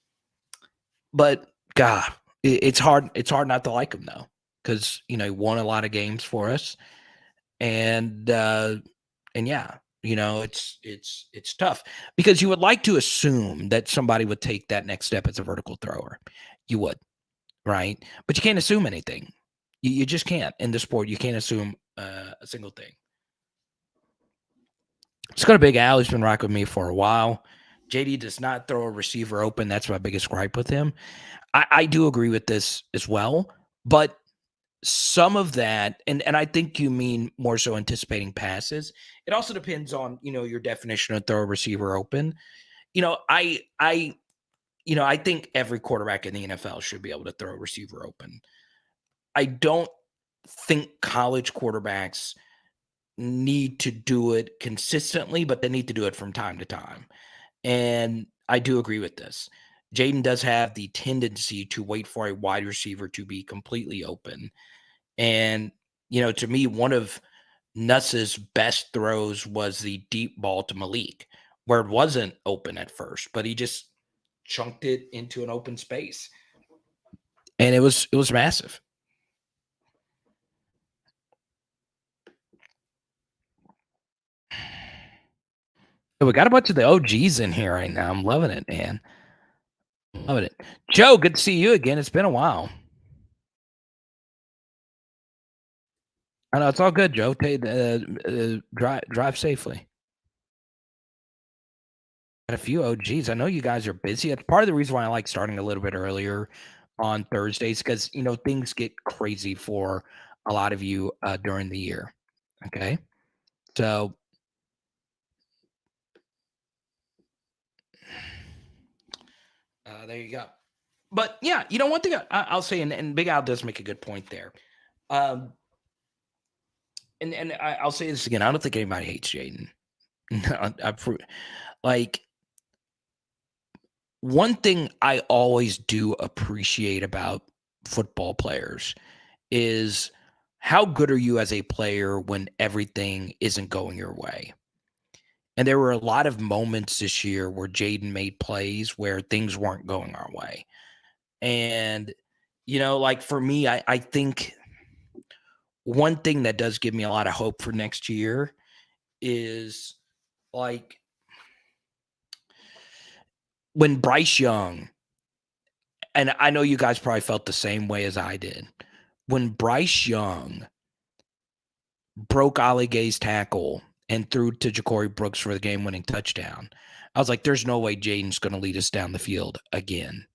But God, it's hard. It's hard not to like him though, because he won a lot of games for us, and yeah, it's tough because you would like to assume that somebody would take that next step as a vertical thrower. You would, right? But you can't assume anything. You just can't in the sport. You can't assume a single thing. Let's go to Big Al. He's been rocking with me for a while. JD does not throw a receiver open. That's my biggest gripe with him. I do agree with this as well, but some of that, and I think you mean more so anticipating passes. It also depends on your definition of throw a receiver open. I think every quarterback in the NFL should be able to throw a receiver open. I don't think college quarterbacks need to do it consistently, but they need to do it from time to time. And I do agree with this. Jaden does have the tendency to wait for a wide receiver to be completely open. And, to me, one of Nuss's best throws was the deep ball to Malik, where it wasn't open at first, but he just chunked it into an open space. And it was massive. We got a bunch of the OGs in here right now. I'm loving it, man. Loving it. Joe, good to see you again. It's been a while. I know it's all good, Joe. Drive safely. Got a few OGs. I know you guys are busy. That's part of the reason why I like starting a little bit earlier on Thursdays because things get crazy for a lot of you during the year. Okay, so there you go. But yeah, one thing I'll say, and Big Al does make a good point there. And I'll say this again. I don't think anybody hates Jaden. Like one thing I always do appreciate about football players is how good are you as a player when everything isn't going your way? And there were a lot of moments this year where Jaden made plays where things weren't going our way. And, like for me, I think one thing that does give me a lot of hope for next year is like when Bryce Young, and I know you guys probably felt the same way as I did, when Bryce Young broke Ali Gay's tackle and threw to Ja'Cory Brooks for the game-winning touchdown, I was like, there's no way Jaden's going to lead us down the field again.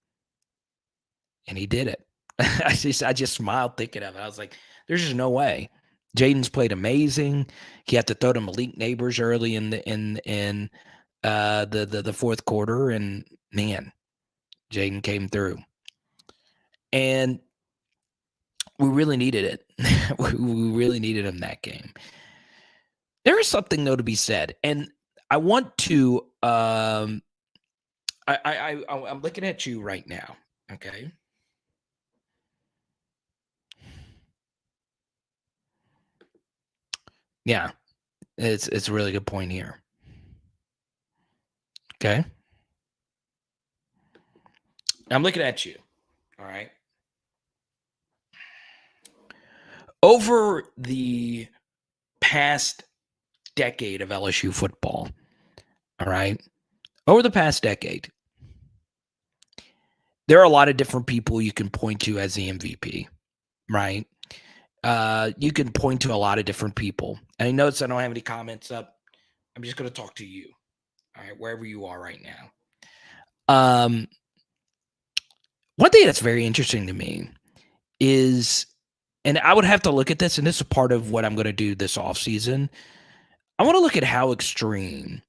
And he did it. I just smiled thinking of it. I was like, there's just no way. Jaden's played amazing. He had to throw to Malik Neighbors early in the fourth quarter, and man, Jaden came through. And we really needed it. We really needed him that game. There is something though to be said, and I want to. I'm looking at you right now. Okay. Yeah, it's a really good point here. Okay. I'm looking at you. All right. Over the past decade of LSU football, all right, over the past decade, there are a lot of different people you can point to as the MVP, right? You can point to a lot of different people. And I notice I don't have any comments up. I'm just going to talk to you, all right, wherever you are right now. One thing that's very interesting to me is, and I would have to look at this, and this is part of what I'm going to do this offseason. I want to look at how extreme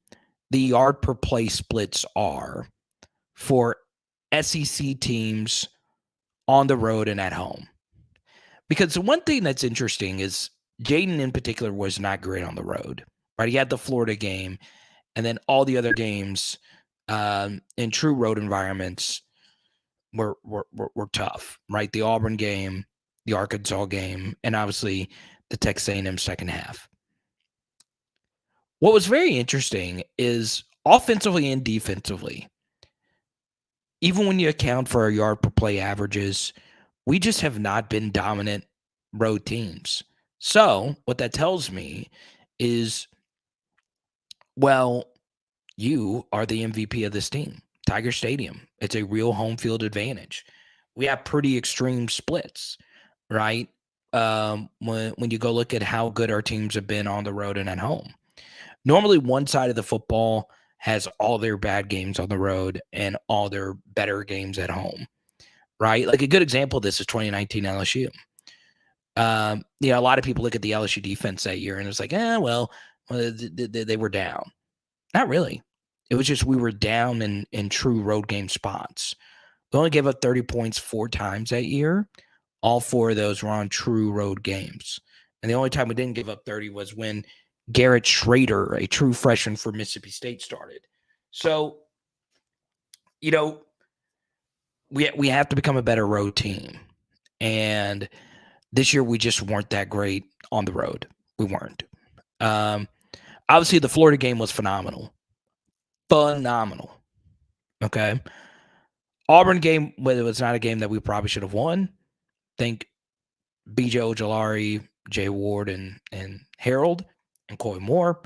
the yard per play splits are for SEC teams on the road and at home. Because the one thing that's interesting is Jaden in particular was not great on the road, right? He had the Florida game, and then all the other games in true road environments were tough, right? The Auburn game, the Arkansas game, and obviously the Texas A&M second half. What was very interesting is offensively and defensively, even when you account for our yard per play averages, we just have not been dominant road teams. So what that tells me is, well, you are the MVP of this team. Tiger Stadium. It's a real home field advantage. We have pretty extreme splits, right? When you go look at how good our teams have been on the road and at home. Normally, one side of the football has all their bad games on the road and all their better games at home, right? Like a good example of this is 2019 LSU. A lot of people look at the LSU defense that year and it's like, they were down. Not really. It was just we were down in true road game spots. We only gave up 30 points 4 times that year. All 4 of those were on true road games. And the only time we didn't give up 30 was when Garrett Schrader, a true freshman for Mississippi State, started. So, we have to become a better road team. And this year we just weren't that great on the road. We weren't. Obviously, the Florida game was phenomenal. Phenomenal. Okay. Auburn game, it was not a game that we probably should have won. Think BJ Ojolari, Jay Ward, and Harold and Coy Moore.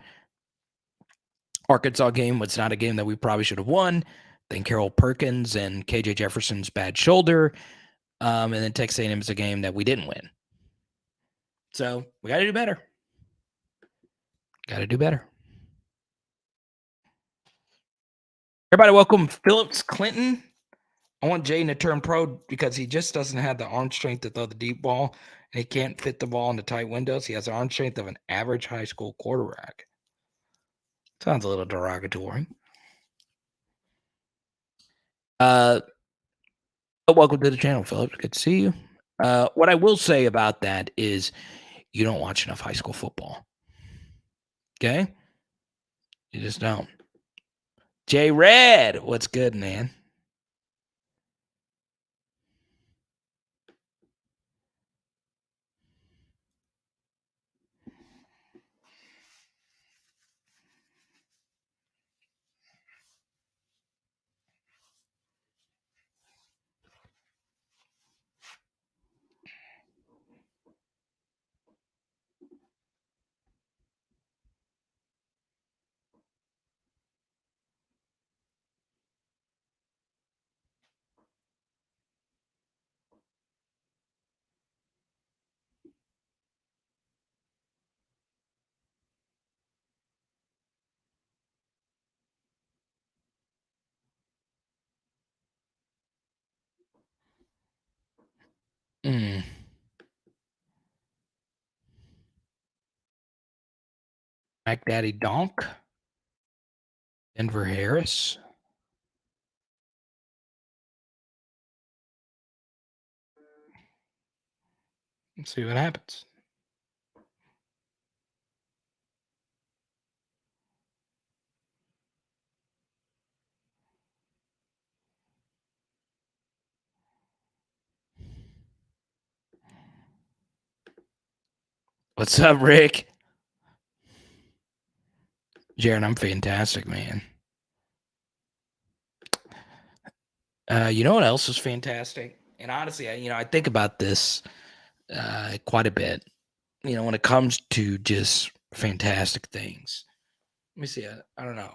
Arkansas game was not a game that we probably should have won. Think Harold Perkins and KJ Jefferson's bad shoulder. And then Texas A&M is a game that we didn't win. So we got to do better. Got to do better. Everybody, welcome Phillips Clinton. I want Jaden to turn pro because he just doesn't have the arm strength to throw the deep ball, and he can't fit the ball into tight windows. He has the arm strength of an average high school quarterback. Sounds a little derogatory. Welcome to the channel, Phillips. Good to see you. What I will say about that is you don't watch enough high school football. Okay? You just don't. Jay Red, what's good, man? Mac Daddy Donk. Denver Harris. Let's see what happens. What's up, Rick? Jaron, I'm fantastic, man. You know what else is fantastic? And honestly, I think about this quite a bit. When it comes to just fantastic things. Let me see. I don't know.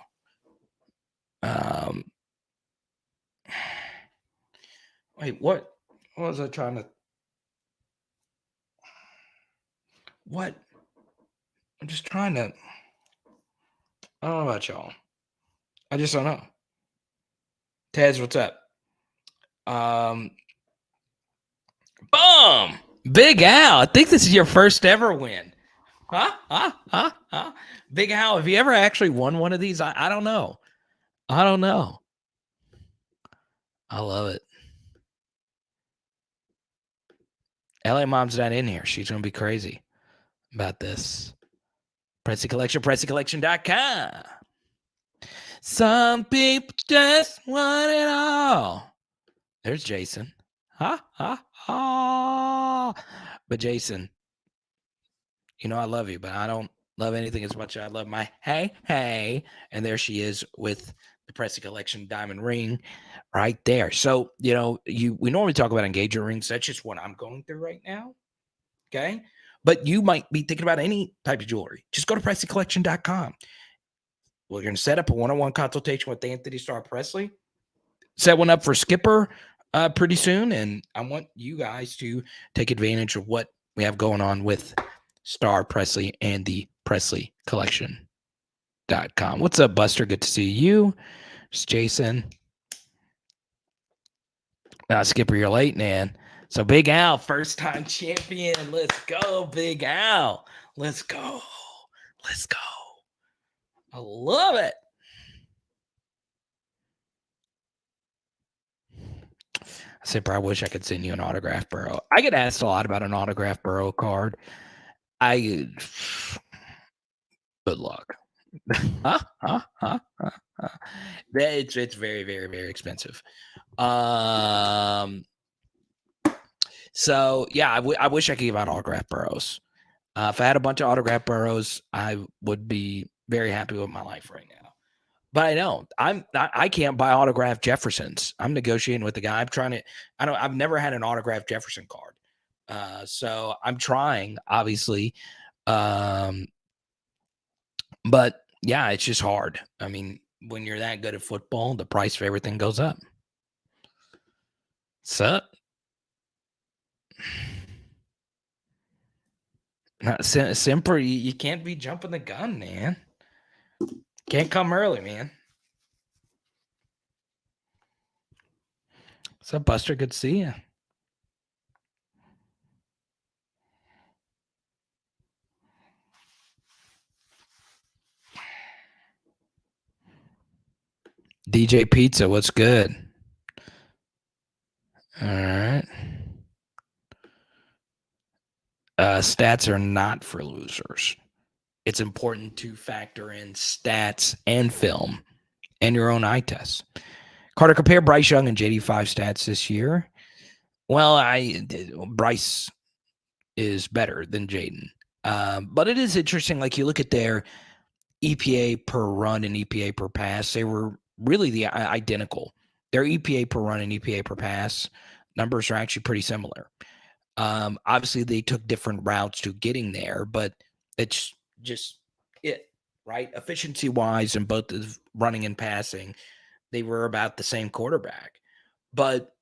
Wait, what was I trying to? What? I'm just trying to. I don't know about y'all. I just don't know. Taz, what's up? Boom! Big Al. I think this is your first ever win. Huh? Big Al, have you ever actually won one of these? I don't know. I don't know. I love it. LA Mom's not in here. She's going to be crazy about this. Pressy Collection, PressyCollection.com. Some people just want it all. There's Jason. But Jason, I love you, but I don't love anything as much as I love my hey. And there she is with the Pressy Collection diamond ring right there. So, we normally talk about engagement rings. That's just what I'm going through right now. Okay. But you might be thinking about any type of jewelry. Just go to PresleyCollection.com. We're going to set up a one-on-one consultation with Anthony Starr Presley. Set one up for Skipper pretty soon. And I want you guys to take advantage of what we have going on with Starr Presley and the Presley Collection.com. What's up, Buster? Good to see you. It's Jason. Skipper, you're late, man. So Big Al, first time champion. Let's go, Big Al. Let's go. Let's go. I love it. I said, bro, I wish I could send you an autograph Burrow. I get asked a lot about an autograph Burrow card. Good luck. It's very, very, very expensive. So yeah, I wish I could give out autograph Burrows. If I had a bunch of autograph Burrows, I would be very happy with my life right now. But I don't. I can't buy autographed Jeffersons. I'm negotiating with the guy. I've never had an autographed Jefferson card. So I'm trying, obviously. But yeah, it's just hard. I mean, when you're that good at football, the price for everything goes up. Sup? Simper, you can't be jumping the gun, man. Can't come early, man. What's up, Buster? Good to see you. DJ Pizza, what's good? All right. Stats are not for losers. It's important to factor in stats and film and your own eye test. Carter, compare Bryce Young and JD5 stats this year. Well, Bryce is better than Jaden. But it is interesting. Like you look at their EPA per run and EPA per pass, they were really identical. Their EPA per run and EPA per pass numbers are actually pretty similar. Obviously, they took different routes to getting there, but it's just it, right? Efficiency wise, in both the running and passing, they were about the same quarterback. But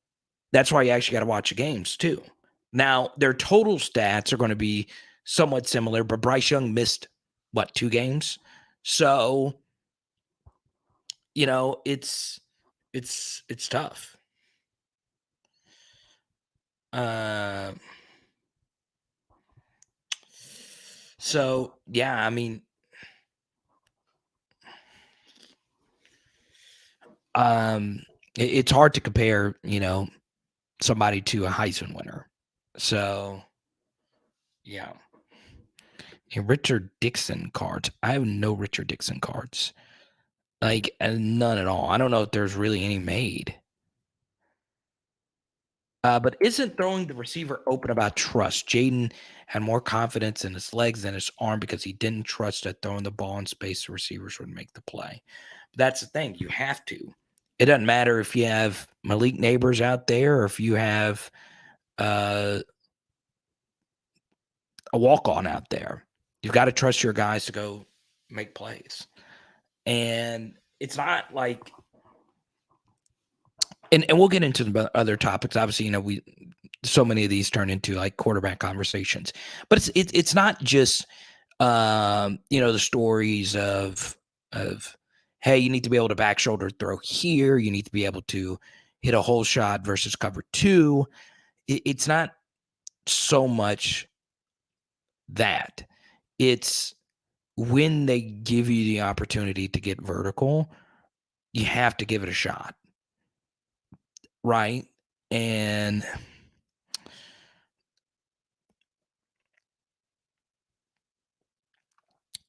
that's why you actually got to watch the games too. Now, their total stats are going to be somewhat similar, but Bryce Young missed 2 games? So, it's tough. So yeah, I mean, it's hard to compare, somebody to a Heisman winner. So yeah. Richard Dixon cards. I have no Richard Dixon cards. Like none at all. I don't know if there's really any made. But isn't throwing the receiver open about trust? Jaden had more confidence in his legs than his arm because he didn't trust that throwing the ball in space, the receivers would make the play. That's the thing. You have to. It doesn't matter if you have Malik Neighbors out there or if you have a walk-on out there. You've got to trust your guys to go make plays. And it's not like and we'll get into the other topics. Obviously, so many of these turn into like quarterback conversations. But it's not just the stories of hey, you need to be able to back shoulder throw here, you need to be able to hit a hole shot versus cover 2. It's not so much that. It's when they give you the opportunity to get vertical, you have to give it a shot. Right? And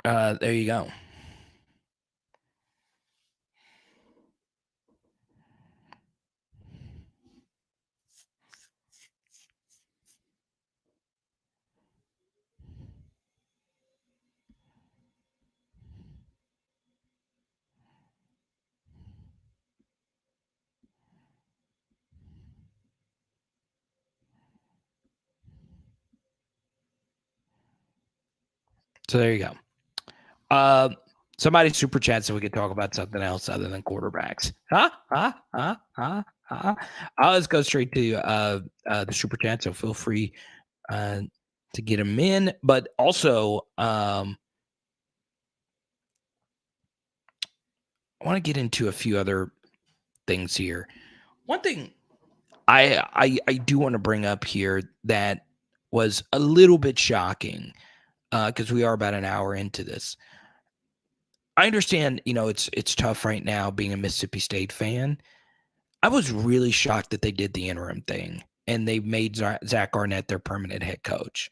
there you go. So there you go. Somebody super chat so we could talk about something else other than quarterbacks. I'll just go straight to the super chat. So feel free to get them in, but also I want to get into a few other things here. One thing I do want to bring up here that was a little bit shocking because we are about an hour into this. I understand, it's tough right now being a Mississippi State fan. I was really shocked that they did the interim thing and they made Zach Arnett their permanent head coach.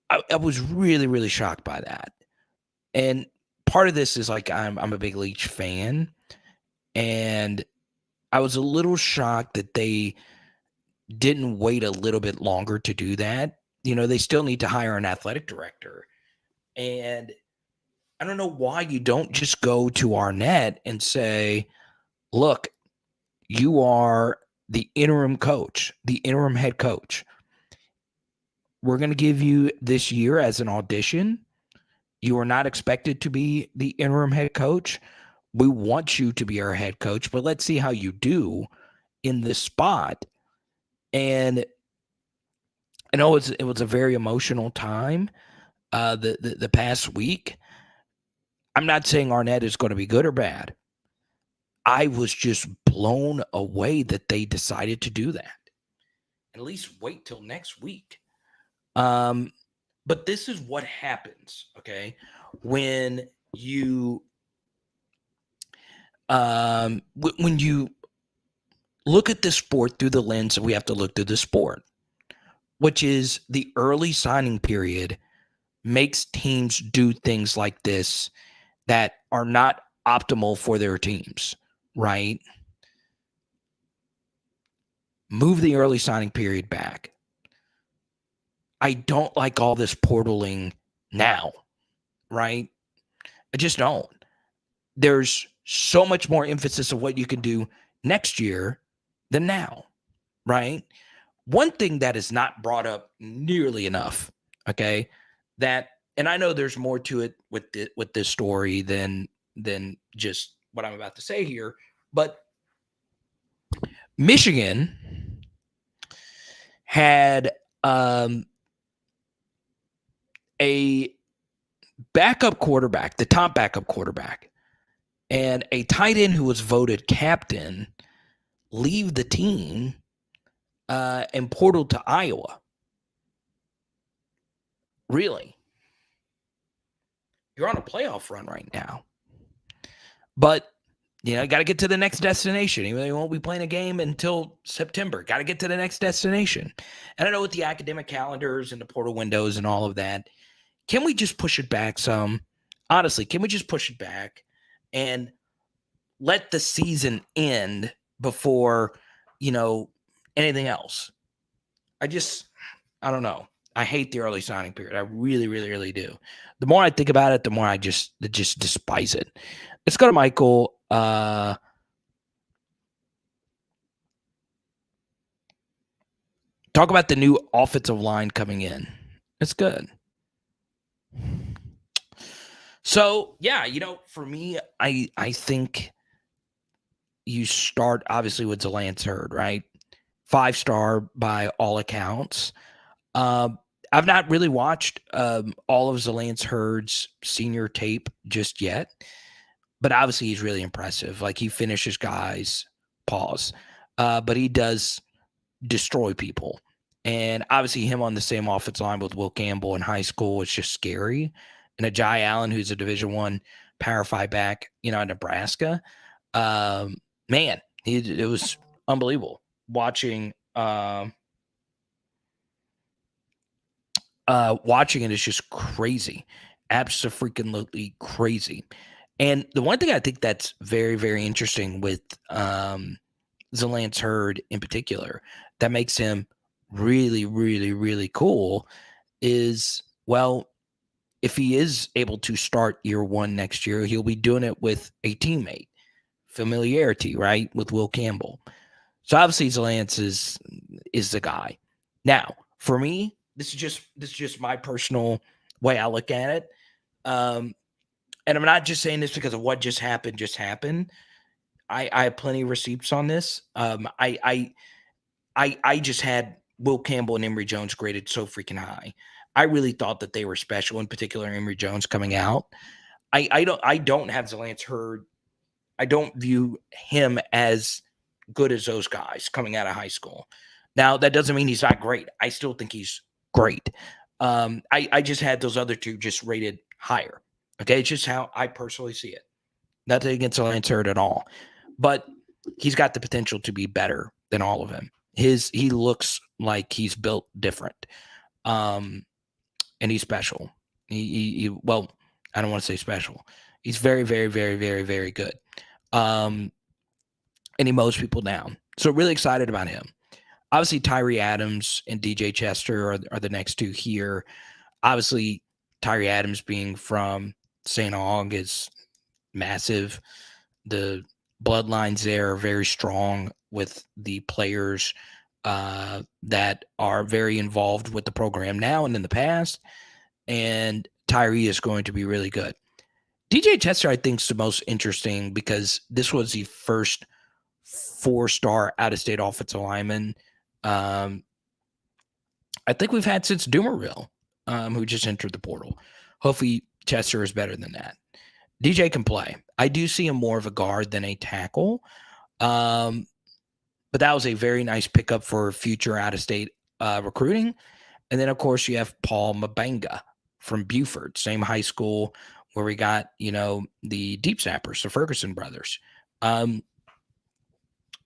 I was really, really shocked by that. And part of this is like I'm a big Leach fan, and I was a little shocked that they didn't wait a little bit longer to do that. They still need to hire an athletic director. And I don't know why you don't just go to Arnett and say, look, you are the interim coach, the interim head coach. We're going to give you this year as an audition. You are not expected to be the interim head coach. We want you to be our head coach, but let's see how you do in this spot. And I know it was a very emotional time the past week. I'm not saying Arnett is going to be good or bad. I was just blown away that they decided to do that. At least wait till next week. But this is what happens, okay? When you when you look at the sport through the lens that we have to look through the sport, which is the early signing period makes teams do things like this that are not optimal for their teams, right? Move the early signing period back. I don't like all this portaling now, right? I just don't. There's so much more emphasis of what you can do next year than now, right? One thing that is not brought up nearly enough, okay, and I know there's more to it with this story than just what I'm about to say here, but Michigan had a backup quarterback, the top backup quarterback, and a tight end who was voted captain leave the team and portal to Iowa. Really? You're on a playoff run right now. But, got to get to the next destination. Even though you won't be playing a game until September. Got to get to the next destination. And I know with the academic calendars and the portal windows and all of that, can we just push it back some? Honestly, can we just push it back and let the season end before, anything else? I don't know. I hate the early signing period. I really, really, really do. The more I think about it, the more I just despise it. Let's go to Michael. Talk about the new offensive line coming in. It's good. So, yeah, for me, I think you start obviously with Zalance Hurd, right? 5-star by all accounts. I've not really watched all of Zalance Hurd's senior tape just yet, but obviously he's really impressive. Like, he finishes guys, but he does destroy people. And obviously him on the same offensive line with Will Campbell in high school is just scary. And Ajay Allen, who's a Division I Power 5 back, in Nebraska. Man, it was unbelievable watching it is just crazy. Absolutely crazy. And the one thing I think that's very, very interesting with Zalance Hurd in particular that makes him really, really, really cool is, well, if he is able to start year one next year, he'll be doing it with a teammate. Familiarity, right, with Will Campbell. So obviously Zalance is the guy. Now, for me, this is just my personal way I look at it. And I'm not just saying this because of what just happened. I have plenty of receipts on this. I just had Will Campbell and Emory Jones graded so freaking high. I really thought that they were special, in particular Emory Jones coming out. I don't have Zalance Hurd. I don't view him as good as those guys coming out of high school. Now, that doesn't mean he's not great. I still think he's great. I just had those other two just rated higher. Okay, it's just how I personally see it. Nothing against Lance Hurd at all, but he's got the potential to be better than all of them. He looks like he's built different, and he's special. Well, I don't want to say special. He's very, very, very, very, very good. And he mows people down. So really excited about him. Obviously, Tyree Adams and DJ Chester are the next two here. Obviously, Tyree Adams being from St. Aug is massive. The bloodlines there are very strong with the players that are very involved with the program now and in the past. And Tyree is going to be really good. DJ Chester, I think, is the most interesting because this was the first 4-star out-of-state offensive lineman I think we've had since Doomerville, who just entered the portal. Hopefully, Chester is better than that. DJ can play. I do see him more of a guard than a tackle. But that was a very nice pickup for future out-of-state recruiting. And then, of course, you have Paul Mabanga from Buford, same high school where we got, the Deep Snappers, the Ferguson brothers.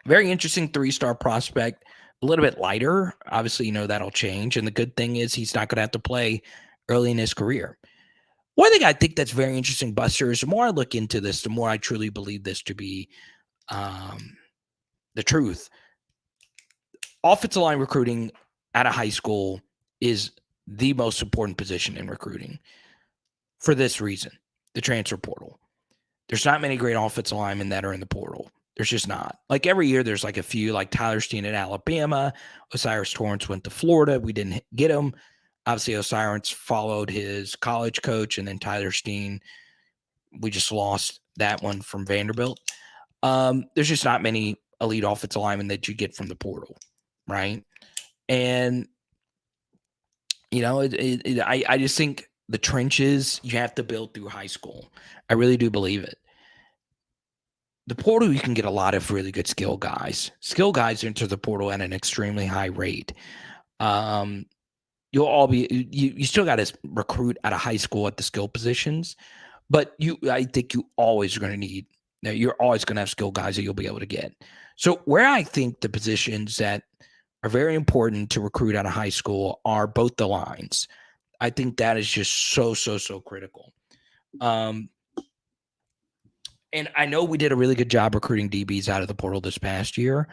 Very interesting 3-star prospect, a little bit lighter. Obviously, that'll change. And the good thing is he's not going to have to play early in his career. One thing I think that's very interesting, Buster, is the more I look into this, the more I truly believe this to be the truth. Offensive line recruiting at a high school is the most important position in recruiting for this reason, the transfer portal. There's not many great offensive linemen that are in the portal. There's just not. Like every year, there's like a few, like Tyler Steen at Alabama. Osiris Torrance went to Florida. We didn't get him. Obviously, Osiris followed his college coach, and then Tyler Steen, we just lost that one from Vanderbilt. There's just not many elite offensive linemen that you get from the portal, right? And, I just think the trenches you have to build through high school. I really do believe it. The portal, you can get a lot of really good skill guys. Skill guys enter the portal at an extremely high rate. You'll all be you still got to recruit at a high school at the skill positions, but I think you always are going to need. You're always going to have skill guys that you'll be able to get. So where I think the positions that are very important to recruit out of high school are both the lines. I think that is just so critical. And I know we did a really good job recruiting DBs out of the portal this past year,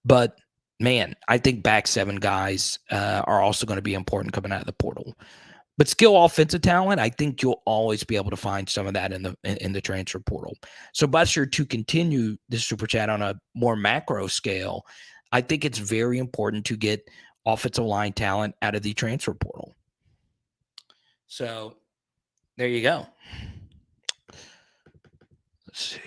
but man, I think back 7 guys are also going to be important coming out of the portal. But skill offensive talent, I think you'll always be able to find some of that in the transfer portal. So, Buster, to continue this super chat on a more macro scale, I think it's very important to get offensive line talent out of the transfer portal. So, there you go. Let's see.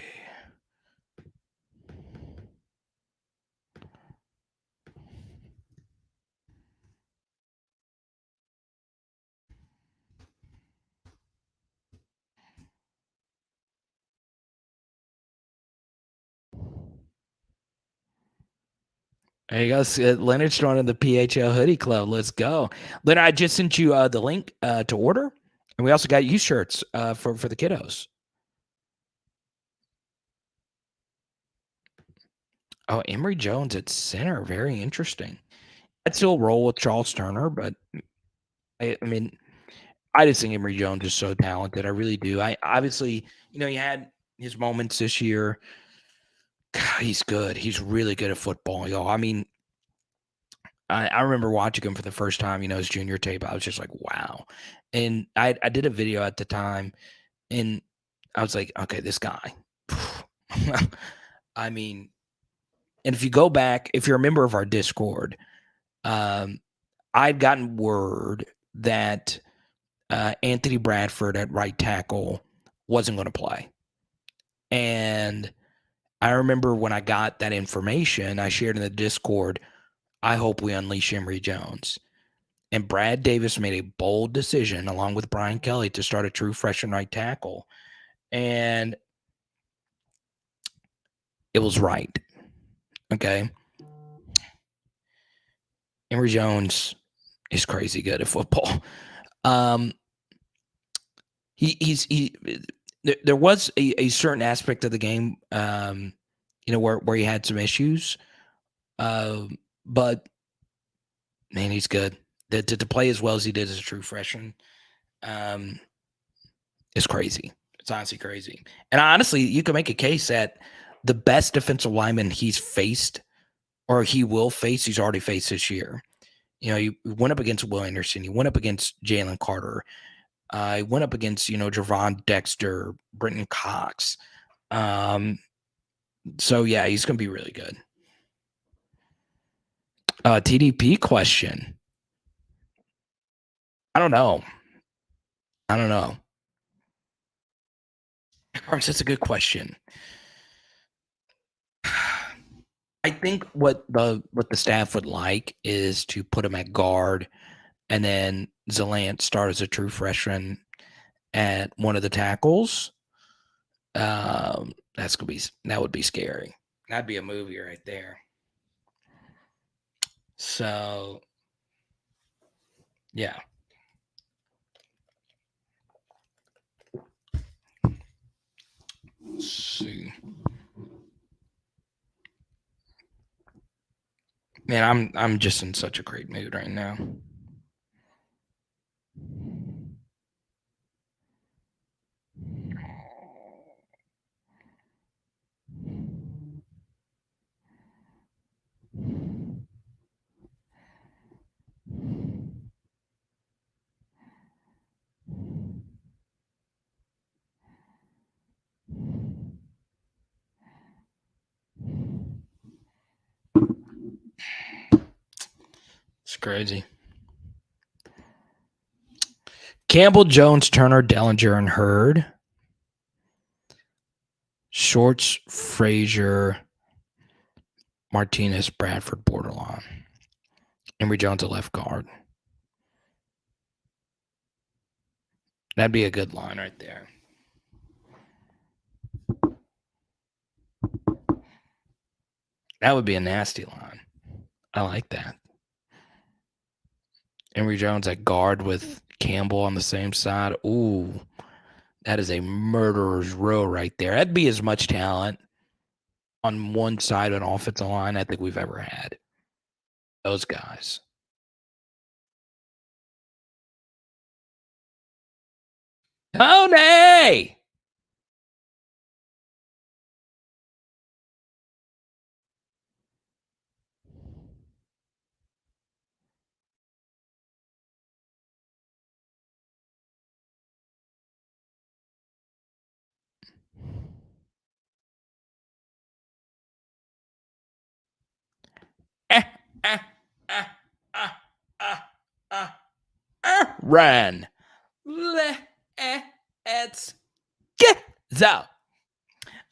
There you go. Leonard's joining the PHL Hoodie Club. Let's go. Leonard, I just sent you the link to order. And we also got you shirts for the kiddos. Oh, Emory Jones at center. Very interesting. I'd still roll with Charles Turner, but I mean, I just think Emory Jones is so talented. I really do. I obviously, he had his moments this year. God, he's good. He's really good at football, y'all. I mean, I remember watching him for the first time, his junior tape. I was just like, wow. And I did a video at the time, and I was like, okay, this guy. I mean, and if you go back, if you're a member of our Discord, I've gotten word that Anthony Bradford at right tackle wasn't going to play. And I remember when I got that information, I shared in the Discord, I hope we unleash Emory Jones. And Brad Davis made a bold decision, along with Brian Kelly, to start a true freshman right tackle. And it was right. Okay. Emory Jones is crazy good at football. There was a certain aspect of the game, where he had some issues. But man, he's good. To play as well as he did as a true freshman, is crazy. It's honestly crazy. And honestly, you can make a case that the best defensive lineman he's faced, or he will face, he's already faced this year. He went up against Will Anderson. He went up against Jalen Carter. He went up against, Javon Dexter, Brenton Cox. So, yeah, he's going to be really good. TDP question. I don't know. That's a good question. I think what the staff would like is to put him at guard, and then Zalance start as a true freshman at one of the tackles. That would be scary. That'd be a movie right there. So, yeah. Let's see. Man, I'm just in such a great mood right now. It's crazy. Campbell, Jones, Turner, Dellinger, and Hurd. Shorts, Frazier, Martinez, Bradford, borderline. Emory Jones, a left guard. That'd be a good line right there. That would be a nasty line. I like that. Emory Jones at guard with Campbell on the same side. Ooh, that is a murderer's row right there. That'd be as much talent on one side of an offensive line I think we've ever had. Those guys. Tony! Run. Let's get so.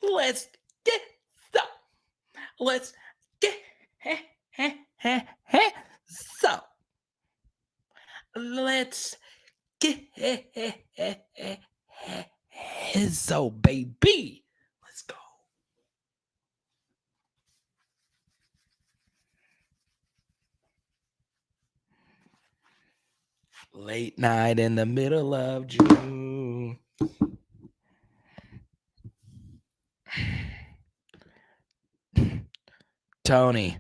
Let's get so. Let's get so. Let's get so, baby. Let's go. Late night in the middle of June. Tony.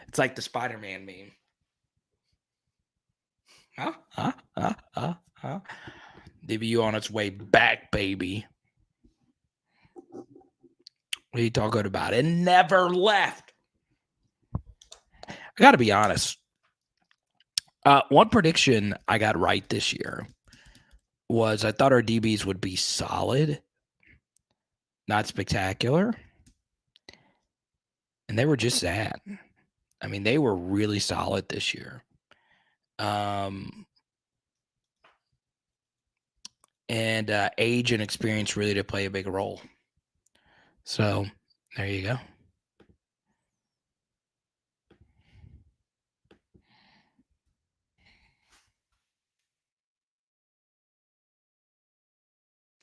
It's like the Spider-Man meme. DBU on its way back, baby. What are you talking about? It never left. I got to be honest. One prediction I got right this year was I thought our DBs would be solid, not spectacular. And they were just that. I mean, they were really solid this year. And age and experience really to play a big role. So there you go.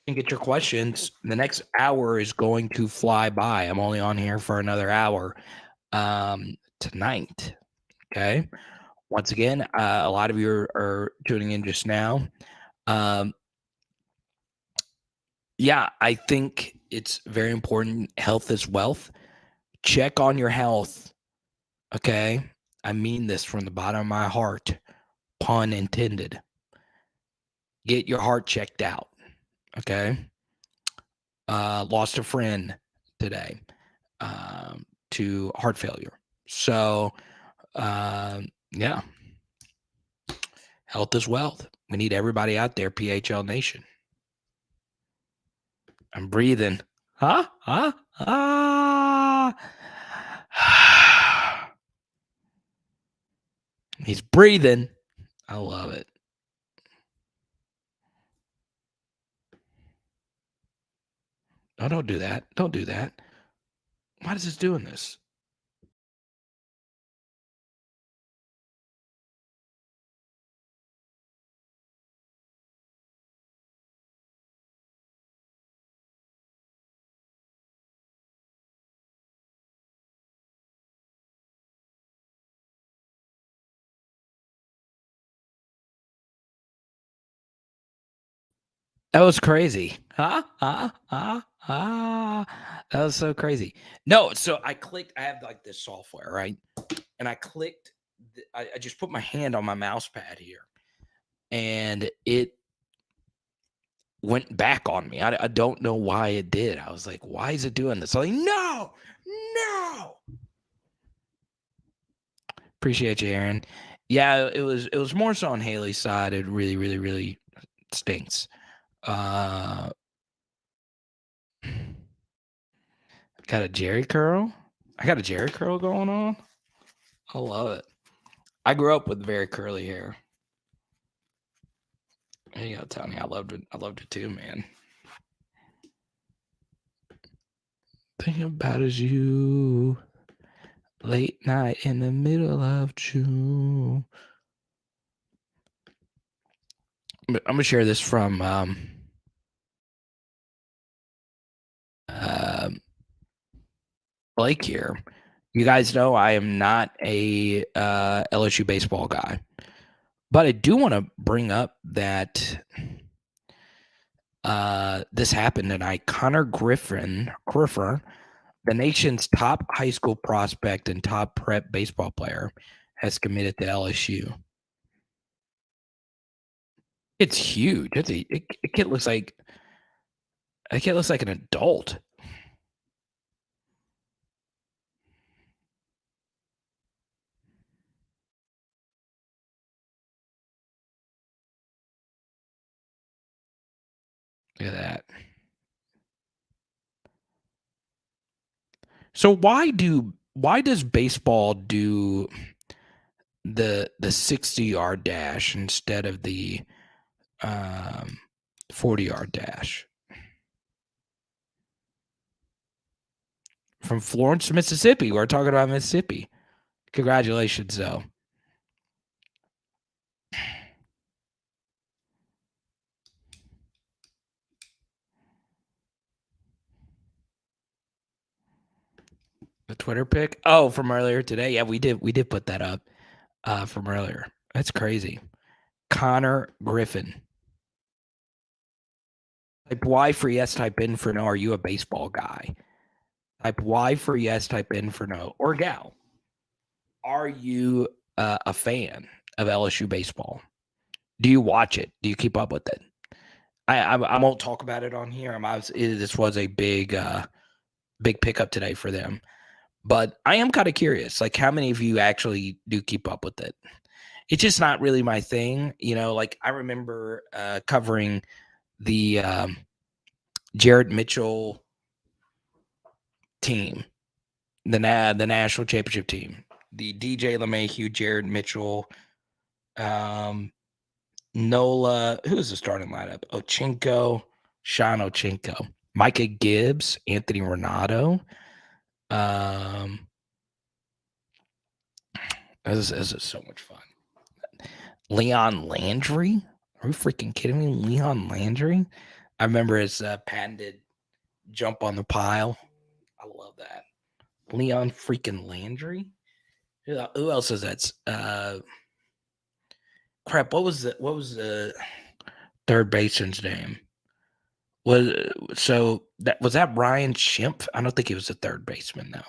And get your questions. The next hour is going to fly by. I'm only on here for another hour tonight. Okay. Once again, a lot of you are tuning in just now. Yeah, I think it's very important. Health is wealth. Check on your health. Okay. I mean this from the bottom of my heart. Pun intended. Get your heart checked out. Okay. Lost a friend today to heart failure. So, yeah, health is wealth. We need everybody out there, PHL Nation. I'm breathing. Huh? Huh? Ah. He's breathing. I love it. Oh, don't do that. Don't do that. Why is this doing this? That was crazy. Huh? Huh? Huh? Huh? That was so crazy. No, so I clicked. I have like this software, right? And I clicked. I just put my hand on my mouse pad here, and it went back on me. I don't know why it did. I was like, why is it doing this? I'm like, no, no. Appreciate you, Aaron. Yeah, it was more so on Haley's side. It really, really, really stinks. Got a Jerry curl. I got a Jerry curl going on. I love it. I grew up with very curly hair. You gotta tell me, I loved it. I loved it too, man. Think about is you. Late night in the middle of June. I'm gonna share this from Blake here. You guys know I am not a LSU baseball guy, but I do want to bring up that this happened tonight. Connor Griffin, the nation's top high school prospect and top prep baseball player, has committed to LSU. It's huge. It kid looks like an adult. Look at that. So why does baseball do the 60-yard dash instead of the 40-yard dash? From Florence, Mississippi. We're talking about Mississippi. Congratulations, though. The Twitter pic? Oh, from earlier today. Yeah, we did put that up from earlier. That's crazy. Connor Griffin. Type Y for yes, type in for no. Are you a baseball guy? Type Y for yes, type in for no. Or gal. Are you a fan of LSU baseball? Do you watch it? Do you keep up with it? I won't talk about it on here. This was a big pickup today for them. But I am kind of curious, like how many of you actually do keep up with it? It's just not really my thing, like I remember covering the Jared Mitchell team, the national championship team, the DJ LeMahieu, Jared Mitchell Nola, who's the starting lineup? Ochenko, Sean Ochenko, Micah Gibbs, Anthony Renato. This is so much fun. Leon Landry. Are you freaking kidding me? Leon Landry. I remember his patented jump on the pile. I love that. Leon freaking Landry. Who else is that? Crap. What was the third baseman's name? Was that Ryan Schimpf? I don't think he was the third baseman though.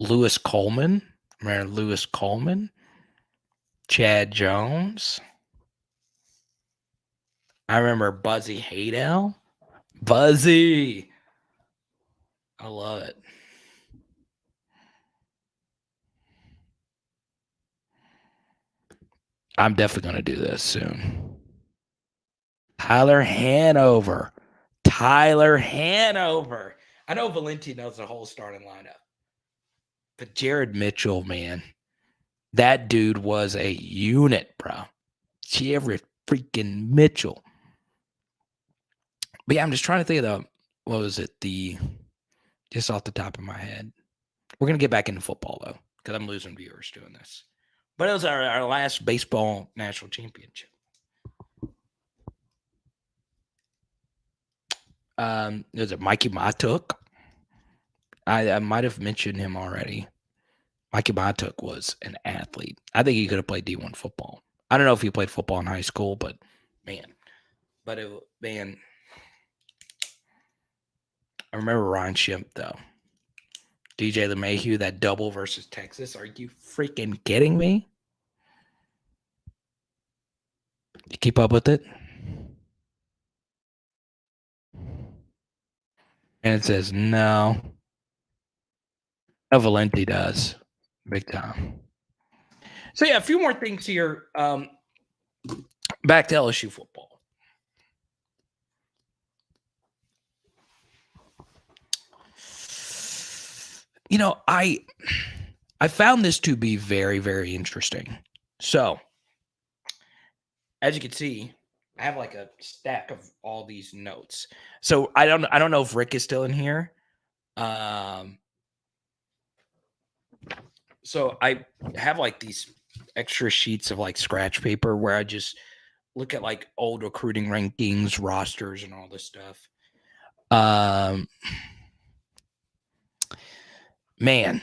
Lewis Coleman. Remember Lewis Coleman? Chad Jones. I remember Buzzy Haydell. Buzzy. I love it. I'm definitely going to do this soon. Tyler Hanover. I know Valenti knows the whole starting lineup. But Jared Mitchell, man, that dude was a unit, bro. Jared freaking Mitchell. But yeah, I'm just trying to think of what was it? Just off the top of my head. We're going to get back into football, though, because I'm losing viewers doing this. But it was our last baseball national championship. Is it Mikey Matuk? I might have mentioned him already. Mikey Matuk was an athlete. I think he could have played D1 football. I don't know if he played football in high school, but man. I remember Ryan Schimpf, though. DJ LeMahieu, that double versus Texas. Are you freaking kidding me? You keep up with it? And it says no. No, Valenti does. Big time. So yeah, a few more things here. Back to LSU football. You know, I found this to be very, very interesting. So, as you can see, I have like a stack of all these notes. So I don't know if Rick is still in here. So I have like these extra sheets of like scratch paper where I just look at like old recruiting rankings, rosters, and all this stuff. Man,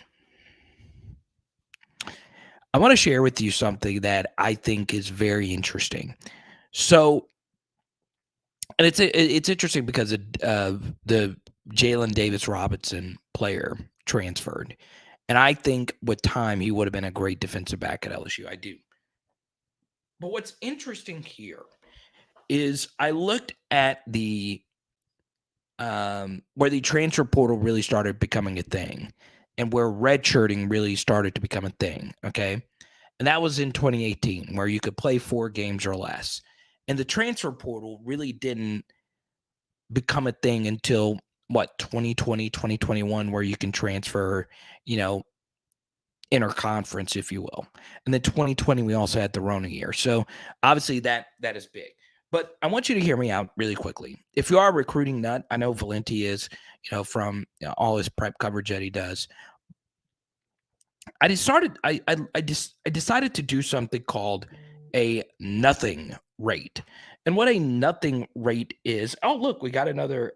I want to share with you something that I think is very interesting. So, and it's interesting because the Jalen Davis Robinson player transferred, and I think with time he would have been a great defensive back at LSU. I do. But what's interesting here is I looked at the where the transfer portal really started becoming a thing, and where redshirting really started to become a thing. Okay. And that was in 2018, where you could play 4 games or less. And the transfer portal really didn't become a thing until 2020, 2021, where you can transfer, interconference, if you will. And then 2020, we also had the Rona year. So obviously that is big. But I want you to hear me out really quickly. If you are a recruiting nut, I know Valenti is, from all his prep coverage that he does. I decided to do something called a nothing rate. And what a nothing rate is, oh, look, we got another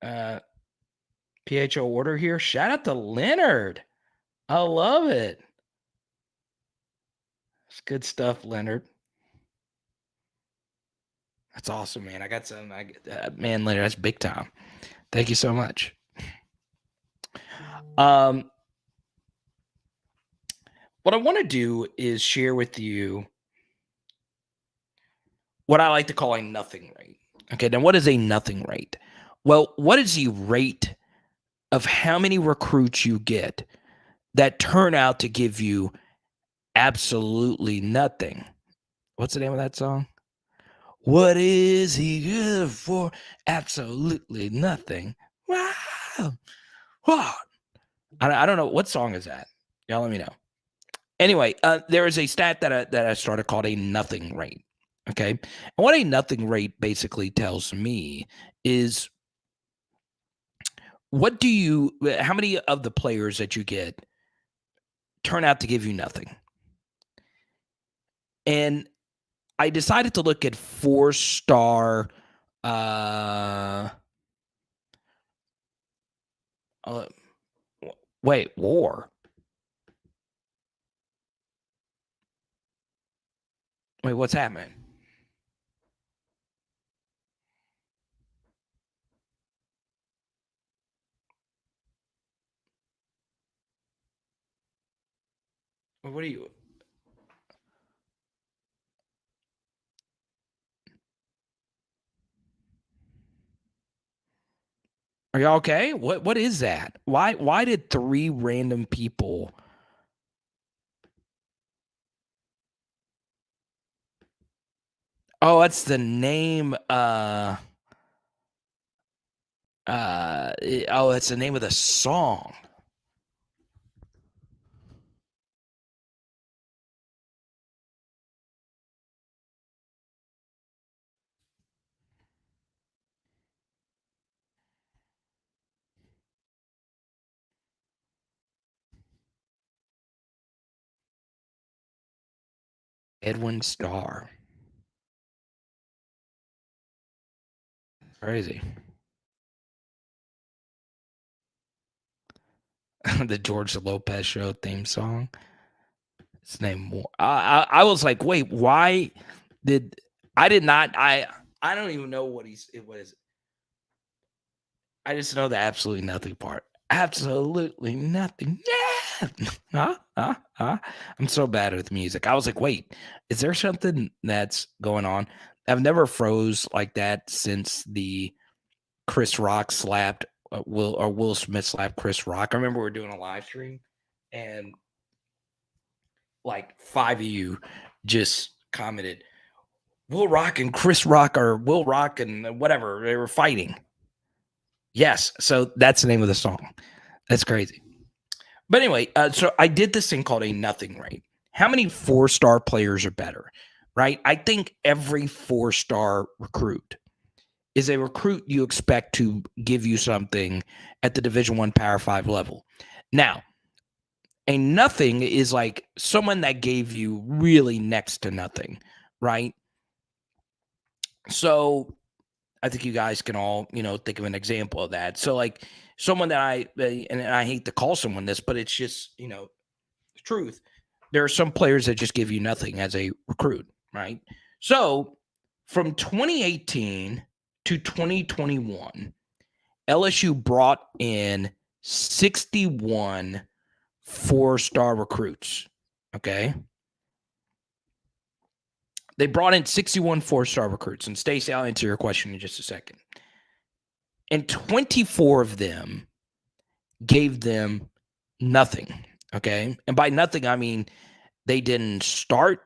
PHO order here. Shout out to Leonard. I love it. It's good stuff, Leonard. That's awesome, man. I got some, man, Leonard, that's big time. Thank you so much. What I want to do is share with you what I like to call a nothing rate. Okay, now what is a nothing rate? Well, what is the rate of how many recruits you get that turn out to give you absolutely nothing? What's the name of that song? What is he good for? Absolutely nothing. Wow. Wow. I don't know. What song is that? Y'all let me know. Anyway, there is a stat that I started called a nothing rate. Okay. And what a nothing rate basically tells me is how many of the players that you get turn out to give you nothing? And I decided to look at 4-star uh uh, wait, war. Wait, what's happening? What are you? Are y'all okay? What is that? Why did 3 random people? Oh, that's the name. Oh, that's the name of the song. Edwin Starr. Crazy. The George Lopez show theme song. His name. I was like, wait, why did I did not I don't even know what it was. I just know the absolutely nothing part. Absolutely nothing. Yeah. I'm so bad with music. I was like, wait, is there something that's going on? I've never froze like that since the Chris Rock slapped Will Smith slapped Chris Rock. I remember we were doing a live stream and like 5 of you just commented, Will Rock and Chris Rock or Will Rock and whatever, they were fighting. Yes, so that's the name of the song. That's crazy. But anyway, so I did this thing called a nothing rate. How many 4-star players are better? Right? I think every 4-star recruit is a recruit you expect to give you something at the Division 1 Power 5 level. Now, a nothing is like someone that gave you really next to nothing, right? So I think you guys can all, think of an example of that. So like someone that and I hate to call someone this, but it's just, the truth. There are some players that just give you nothing as a recruit, right? So from 2018 to 2021, LSU brought in 61 4-star recruits. Okay. They brought in 61 4-star recruits. And Stacey, I'll answer your question in just a second. And 24 of them gave them nothing. Okay. And by nothing, I mean they didn't start.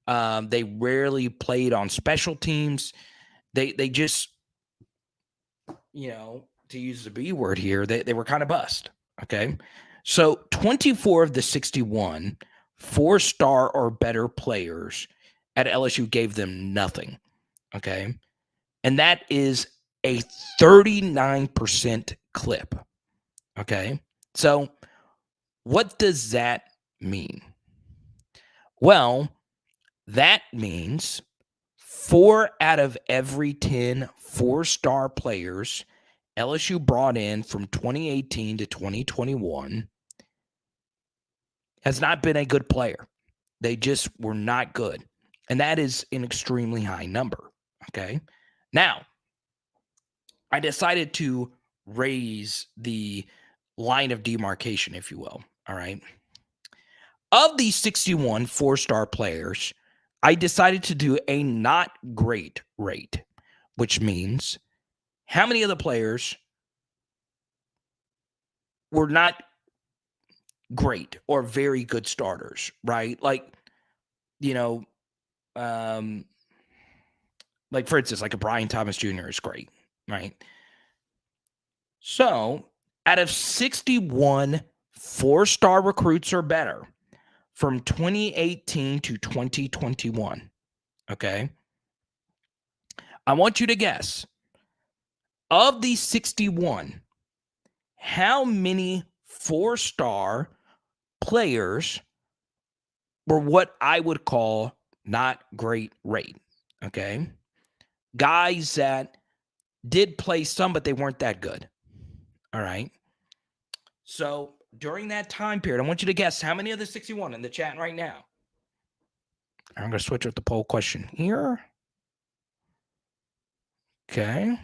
They rarely played on special teams. They just, to use the B word here, they were kind of bust. Okay. So 24 of the 61 4-star or better players at LSU gave them nothing. Okay. And that is a 39% clip. Okay. So what does that mean? Well, that means 4 out of every 10 4-star players LSU brought in from 2018 to 2021 has not been a good player. They just were not good. And that is an extremely high number. Okay. Now, I decided to raise the line of demarcation, if you will. All right. Of these 61 4-star players, I decided to do a not great rate, which means how many of the players were not great or very good starters, right? Like, you know, um, like for instance, like a Brian Thomas Jr. is great, right? So out of 61 4-star recruits or better from 2018 to 2021. Okay. I want you to guess, of these 61, how many 4-star players were what I would call not great rate. Okay. Guys that did play some, but they weren't that good. All right. So during that time period, I want you to guess how many of the 61 in the chat right now. I'm going to switch up the poll question here. Okay.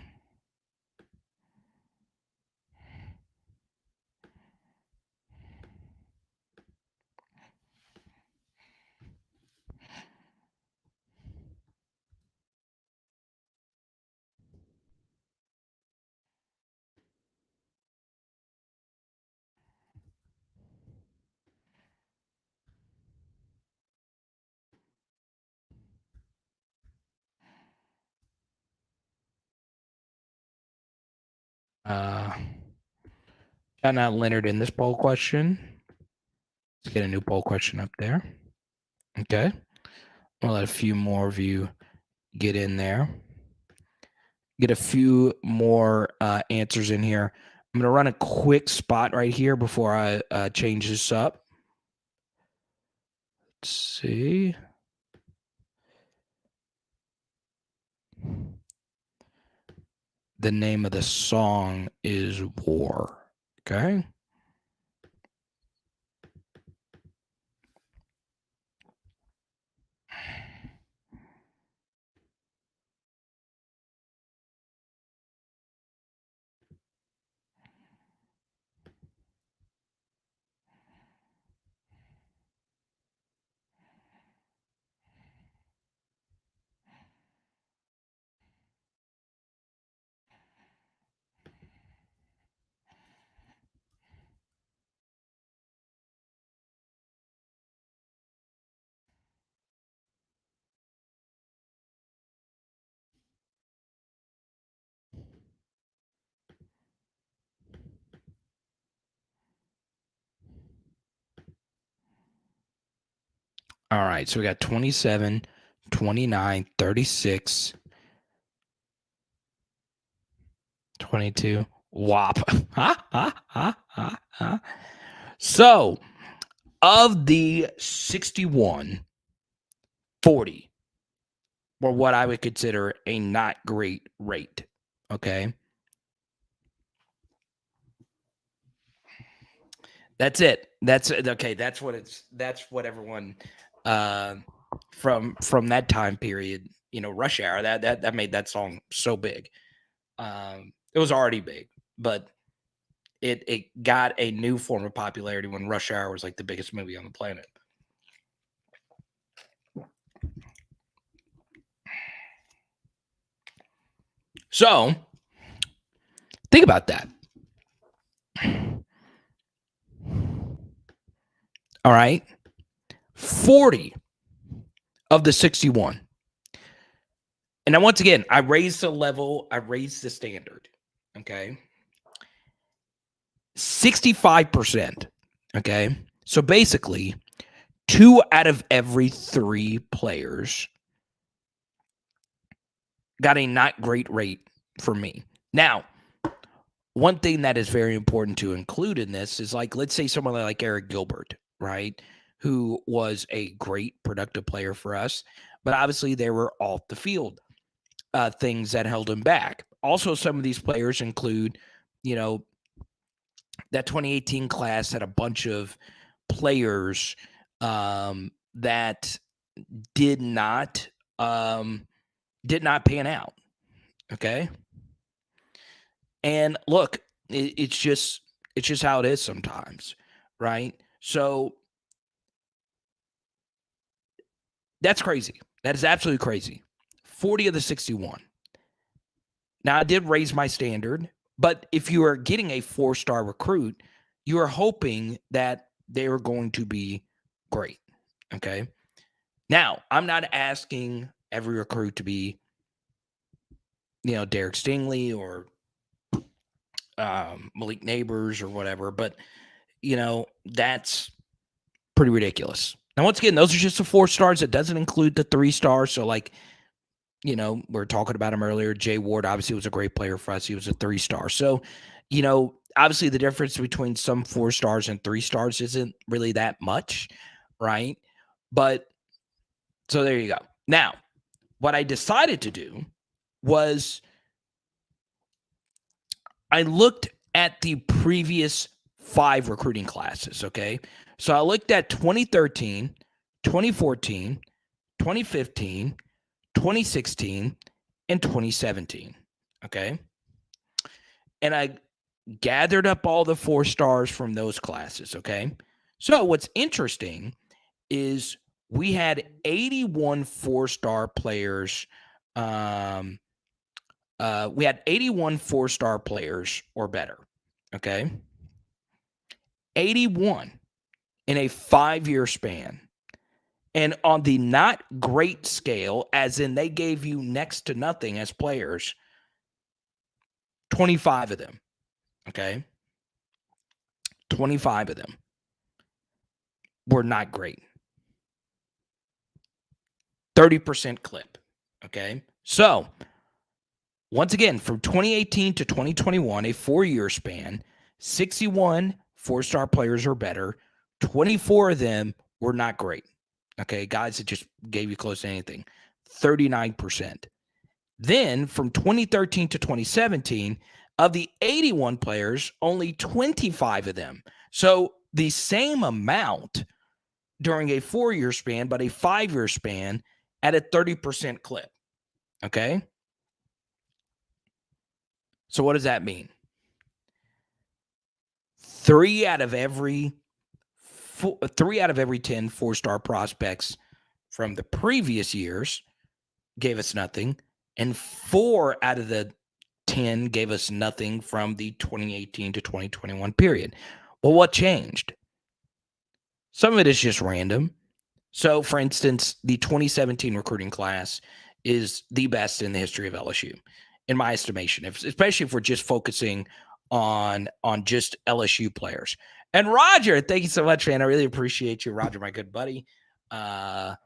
Got out Leonard in this poll question. Let's get a new poll question up there. Okay. We'll let a few more of you get in there. Get a few more answers in here. I'm going to run a quick spot right here before I change this up. Let's see. The name of the song is War. Okay. All right. So we got 27, 29, 36, 22. WAP. So of the 61, 40 were what I would consider a not great rate. Okay. That's it. That's okay. That's what everyone from that time period, Rush Hour, that made that song so big. It was already big, but it got a new form of popularity when Rush Hour was like the biggest movie on the planet. So think about that. All right. 40 of the 61. And now, once again, I raised the level, I raised the standard. Okay. 65%. Okay. So basically, 2 out of every 3 players got a not great rate for me. Now, one thing that is very important to include in this is, like, let's say someone like Eric Gilbert, right? Who was a great productive player for us, but obviously there were off the field things that held him back. Also, some of these players include, that 2018 class had a bunch of players that did not pan out. Okay. And look, it's just how it is sometimes, right? So that's crazy. That is absolutely crazy. 40 of the 61. Now, I did raise my standard, but if you are getting a 4-star recruit, you are hoping that they are going to be great. Okay. Now, I'm not asking every recruit to be, Derek Stingley or Malik Neighbors or whatever, but that's pretty ridiculous. Now, once again, those are just the 4 stars. It doesn't include the 3 stars. So, like, we were talking about him earlier. Jay Ward obviously was a great player for us. He was a 3-star. So, obviously the difference between some 4 stars and 3 stars isn't really that much, right? But so there you go. Now, what I decided to do was I looked at the previous 5 recruiting classes, okay? So I looked at 2013, 2014, 2015, 2016, and 2017, okay? And I gathered up all the 4 stars from those classes, okay? So what's interesting is we had 81 4-star players. We had 81 4-star players or better, okay? 81 in a 5-year span. And on the not great scale, as in they gave you next to nothing as players, 25 of them, okay? 25 of them were not great. 30% clip, okay? So, once again, from 2018 to 2021, a 4-year span, 61 4-star players or better, 24 of them were not great. Okay, guys that just gave you close to anything, 39%. Then from 2013 to 2017, of the 81 players, only 25 of them. So the same amount during a 4-year span, but a 5-year span at a 30% clip. Okay. So what does that mean? 3 out of every 10 4-star prospects from the previous years gave us nothing, and 4 out of the 10 gave us nothing from the 2018 to 2021 period. Well, what changed? Some of it is just random. So, for instance, the 2017 recruiting class is the best in the history of LSU, in my estimation, especially if we're just focusing on just LSU players. And Roger, thank you so much, man. I really appreciate you, Roger, my good buddy. That's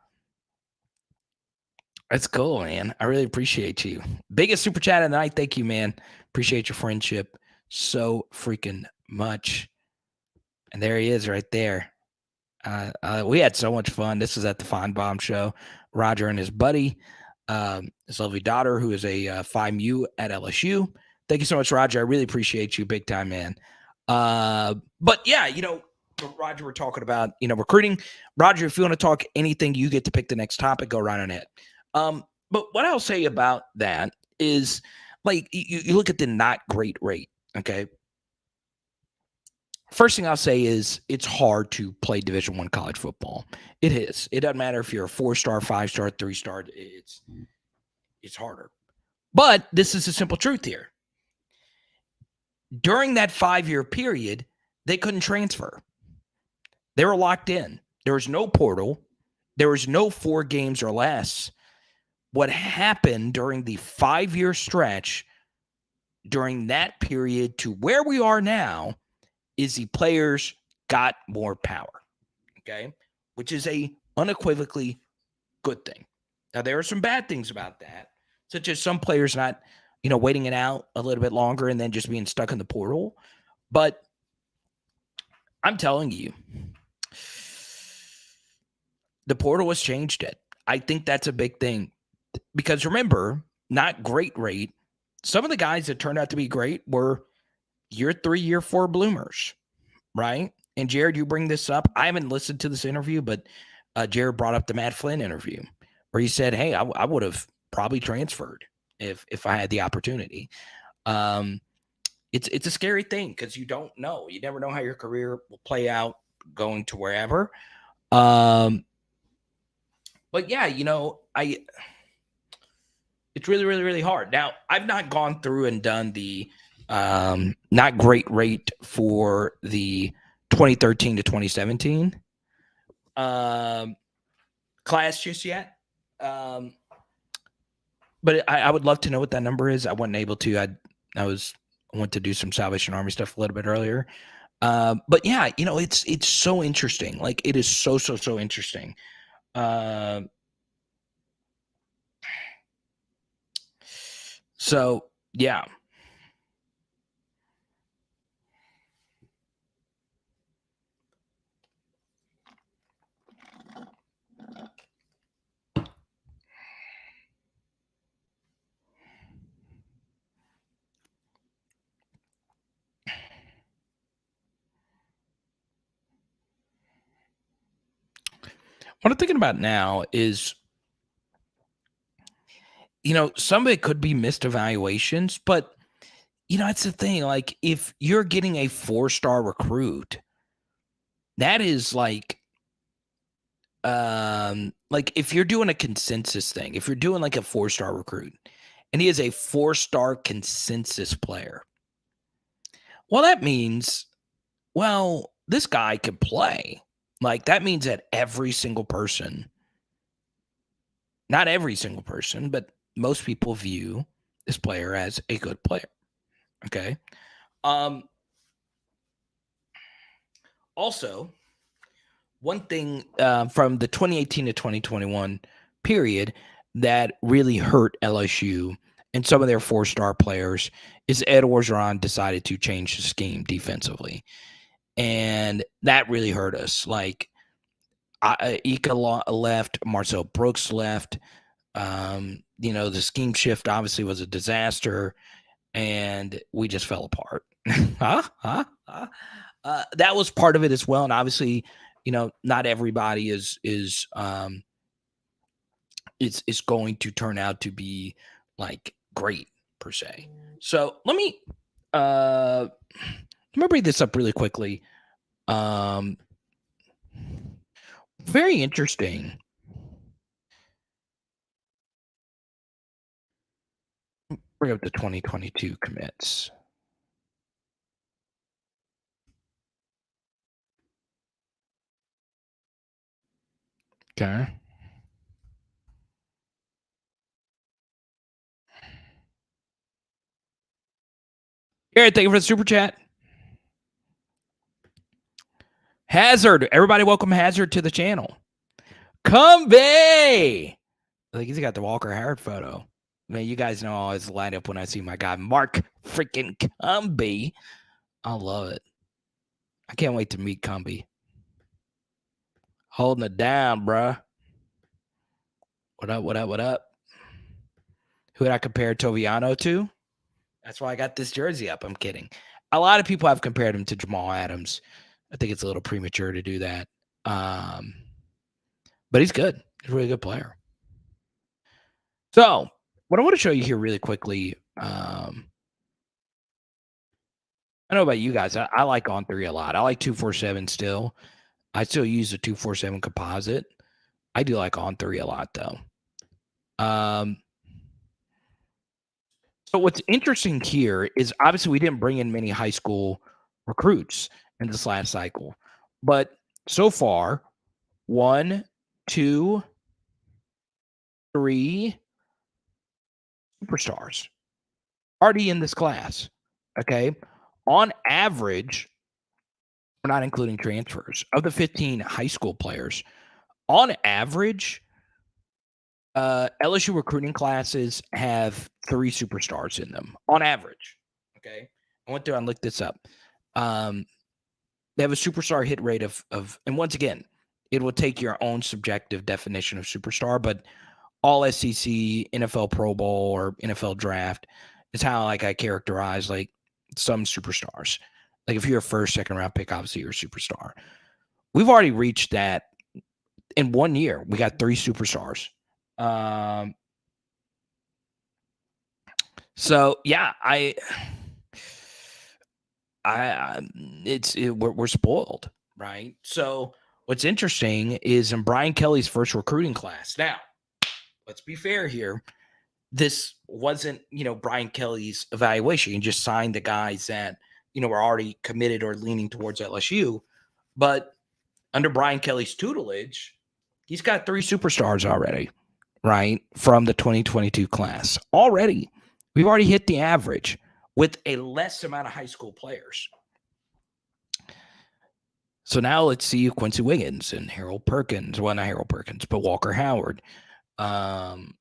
cool, man. I really appreciate you. Biggest super chat of the night. Thank you, man. Appreciate your friendship so freaking much. And there he is right there. We had so much fun. This was at the Fine Bomb show. Roger and his buddy, his lovely daughter, who is a Phi Mu at LSU. Thank you so much, Roger. I really appreciate you big time, man. But yeah, Roger, we're talking about, recruiting. Roger, if you want to talk anything, you get to pick the next topic, go right on ahead. But what I'll say about that is, like, you look at the not great rate, okay? First thing I'll say is it's hard to play Division I college football. It is. It doesn't matter if you're a 4-star, 5-star, 3-star. It's harder. But this is the simple truth here. During that 5-year period, they couldn't transfer. They were locked in. There was no portal. There was no 4 games or less. What happened during the 5-year stretch, during that period to where we are now, is the players got more power, okay? Which is a unequivocally good thing. Now, there are some bad things about that, such as some players not, waiting it out a little bit longer and then just being stuck in the portal. But I'm telling you, the portal has changed it. I think that's a big thing. Because remember, not great rate, some of the guys that turned out to be great were year 3, year 4 bloomers, right? And Jared, you bring this up. I haven't listened to this interview, but Jared brought up the Matt Flynn interview where he said, hey, I would have probably transferred if I had the opportunity. It's a scary thing because you don't know. You never know how your career will play out going to wherever. But yeah, it's really, really, really hard. Now, I've not gone through and done the not great rate for the 2013 to 2017 class just yet. But I would love to know what that number is. I wasn't able to. I went to do some Salvation Army stuff a little bit earlier. But yeah, it's so interesting. Like it is so interesting. So yeah. What I'm thinking about now is, some of it could be missed evaluations, but it's the thing. Like, if you're getting a 4-star recruit, that is like if you're doing a consensus thing, if you're doing like a 4-star recruit, and he is a 4-star consensus player, well, that means, well, this guy can play. Like, that means that every single person, not every single person, but most people view this player as a good player. Okay. Also, one thing from the 2018 to 2021 period that really hurt LSU and some of their 4-star players is Ed Orgeron decided to change the scheme defensively. And that really hurt us. Like, Ika left, Marcel Brooks left. The scheme shift obviously was a disaster, and we just fell apart. That was part of it as well, and obviously, not everybody is going to turn out to be like great per se. So let me bring this up really quickly. Very interesting. Bring up the 2022 commits. Okay. Garrett, thank you for the super chat. Hazard. Everybody welcome Hazard to the channel. Cumbie. I think he's got the Walker Howard photo. Man, you guys know I always light up when I see my guy, Mark freaking Cumbie. I love it. I can't wait to meet Cumbie. Holding it down, bruh. What up, what up, what up? Who would I compare Toviano to? That's why I got this jersey up. I'm kidding. A lot of people have compared him to Jamal Adams. I think it's a little premature to do that. But he's good. He's a really good player. So, what I want to show you here really quickly, I know about you guys. I like On3 a lot. I like 247 still. I still use the 247 composite. I do like On3 a lot, though. So what's interesting here is obviously we didn't bring in many high school recruits in this last cycle, but so far, 1, 2, 3 superstars already in this class. Okay. On average, we're not including transfers, of the 15 high school players, on average, LSU recruiting classes have 3 superstars in them on average. Okay. I went through and looked this up. They have a superstar hit rate of, and once again, it will take your own subjective definition of superstar, but all SEC, NFL Pro Bowl, or NFL draft is how I characterize like some superstars. Like if you're a first, second round pick, obviously you're a superstar. We've already reached that in 1 year. We got 3 superstars. So yeah, we're spoiled, right? So what's interesting is in Brian Kelly's first recruiting class. Now, let's be fair here. This wasn't, Brian Kelly's evaluation. He just signed the guys that, were already committed or leaning towards LSU. But under Brian Kelly's tutelage, he's got 3 superstars already, right? From the 2022 class. Already. We've already hit the average with a less amount of high school players. So now let's see Quincy Wiggins and Harold Perkins. Well, not Harold Perkins, but Walker Howard, and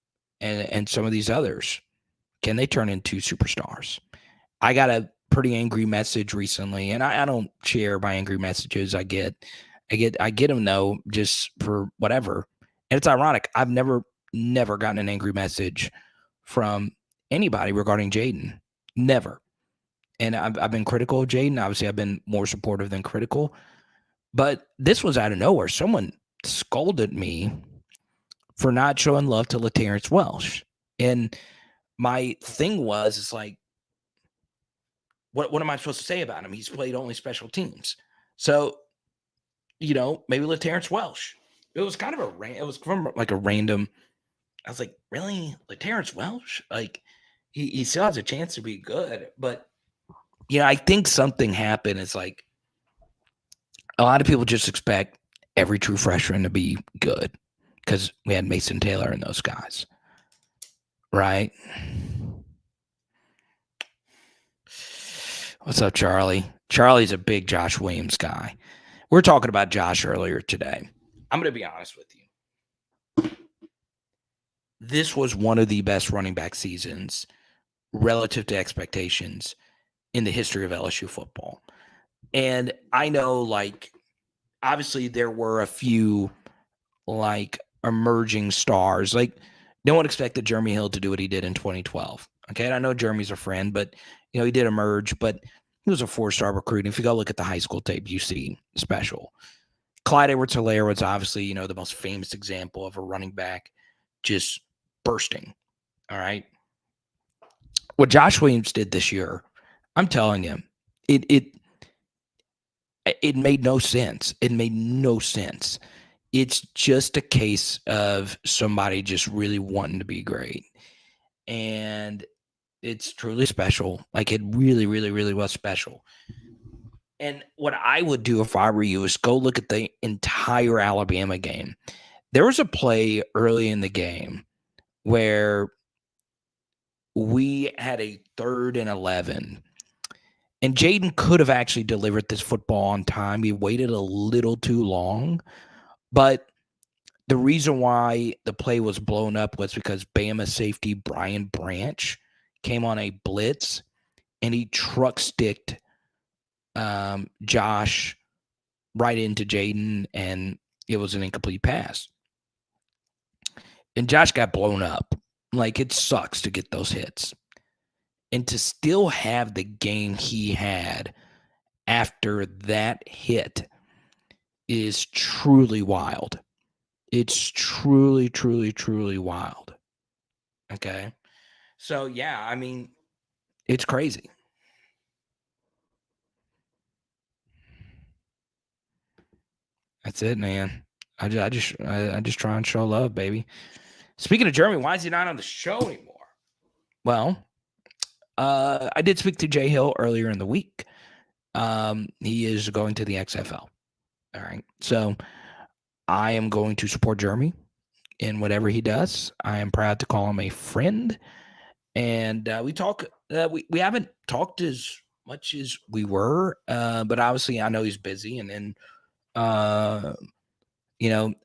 some of these others. Can they turn into superstars? I got a pretty angry message recently, and I don't share my angry messages. I get them though, just for whatever. And it's ironic. I've never gotten an angry message from anybody regarding Jaden. Never. And I've been critical of Jaden. Obviously, I've been more supportive than critical. But this was out of nowhere. Someone scolded me for not showing love to LaTerrence Welsh. And my thing was, it's like, what am I supposed to say about him? He's played only special teams. So, maybe LaTerrence Welsh. It was kind of it was from like a random. I was like, really? LaTerrence Welsh? Like, he still has a chance to be good. But, I think something happened. It's like, a lot of people just expect every true freshman to be good because we had Mason Taylor and those guys, right? What's up, Charlie? Charlie's a big Josh Williams guy. We were talking about Josh earlier today. I'm going to be honest with you. This was one of the best running back seasons relative to expectations in the history of LSU football. And I know, like, obviously there were a few, like, emerging stars. Like, no one expected Jeremy Hill to do what he did in 2012. Okay, and I know Jeremy's a friend, but, he did emerge, but he was a 4-star recruit. If you go look at the high school tape, you see special. Clyde Edwards-Helaire was obviously, the most famous example of a running back just bursting. All right. What Josh Williams did this year, I'm telling you, it made no sense. It made no sense. It's just a case of somebody just really wanting to be great. And it's truly special. Like, it really, really, really was special. And what I would do if I were you is go look at the entire Alabama game. There was a play early in the game where we had a 3rd and 11. And Jaden could have actually delivered this football on time. He waited a little too long. But the reason why the play was blown up was because Bama safety Brian Branch came on a blitz and he truck sticked Josh right into Jaden, and it was an incomplete pass. And Josh got blown up. Like, it sucks to get those hits. And to still have the game he had after that hit is truly wild. It's truly, truly, truly wild. Okay. So, yeah, I mean, it's crazy. That's it, man. I just try and show love, baby. Speaking of Jeremy, why is he not on the show anymore? Well, I did speak to Jay Hill earlier in the week. He is going to the XFL. All right. So I am going to support Jeremy in whatever he does. I am proud to call him a friend. And we talk. We haven't talked as much as we were, but obviously I know he's busy. And then,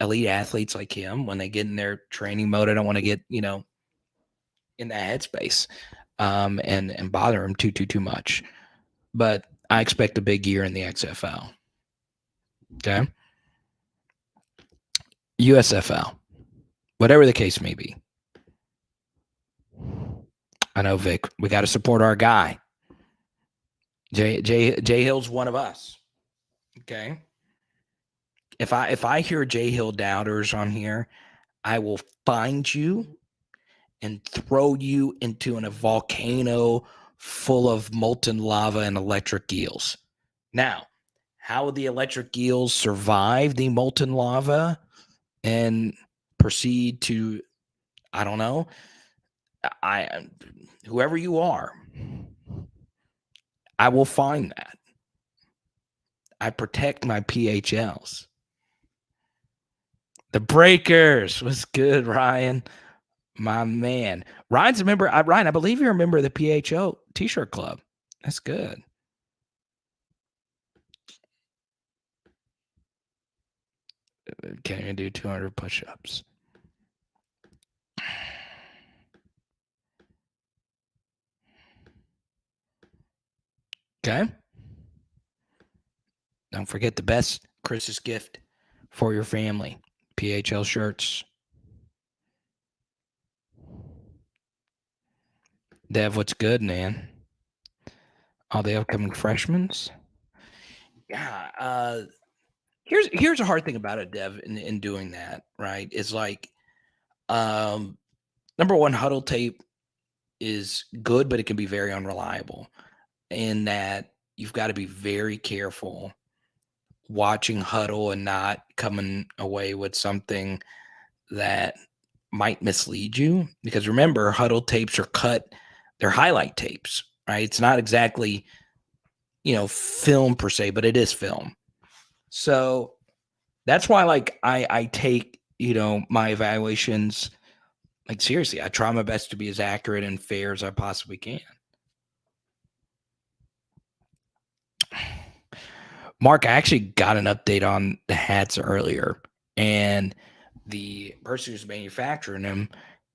elite athletes like him, when they get in their training mode, I don't want to get, in that headspace and bother him too much. But I expect a big year in the XFL. Okay. USFL, whatever the case may be. I know, Vic, we got to support our guy. Jay Hill's one of us. Okay. If I hear Jay Hill doubters on here, I will find you and throw you into a volcano full of molten lava and electric eels. Now, how will the electric eels survive the molten lava and proceed to, I don't know, whoever you are, I will find that. I protect my PHLs. The Breakers was good, Ryan. My man. Ryan's a member. Ryan, I believe you're a member of the PHO T-shirt club. That's good. Can't even do 200 push-ups. Okay. Don't forget the best Christmas gift for your family. PHL shirts. Dev, what's good, man? All the upcoming freshmen. Yeah. Here's a hard thing about it, Dev, in doing that, right? Is like number one, huddle tape is good, but it can be very unreliable. In that you've got to be very careful watching huddle and not coming away with something that might mislead you. Because remember, huddle tapes are cut, they're highlight tapes, right? It's not exactly, film per se, but it is film. So that's why, like, I take, my evaluations, like, seriously. I try my best to be as accurate and fair as I possibly can. Mark, I actually got an update on the hats earlier, and the person who's manufacturing them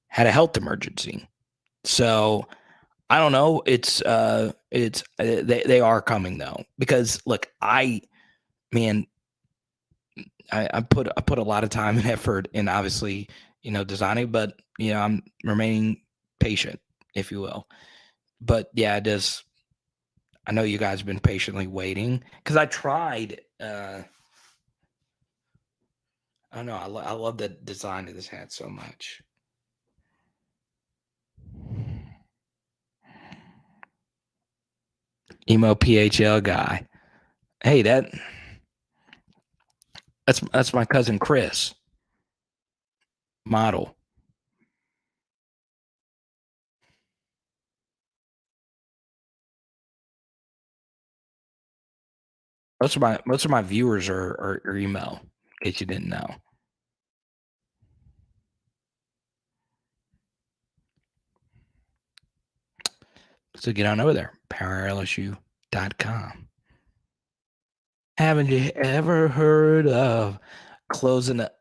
had a health emergency. So I don't know. They are coming though, because look, man, I put a lot of time and effort in, obviously, designing, but I'm remaining patient, if you will. But yeah, it does. I know you guys have been patiently waiting, because I tried. I don't know. I love the design of this hat so much. Emo PHL guy. Hey, that's my cousin Chris, model. Most of my viewers are emo, in case you didn't know. So get on over there, powerlsu.com. Haven't you ever heard of closing the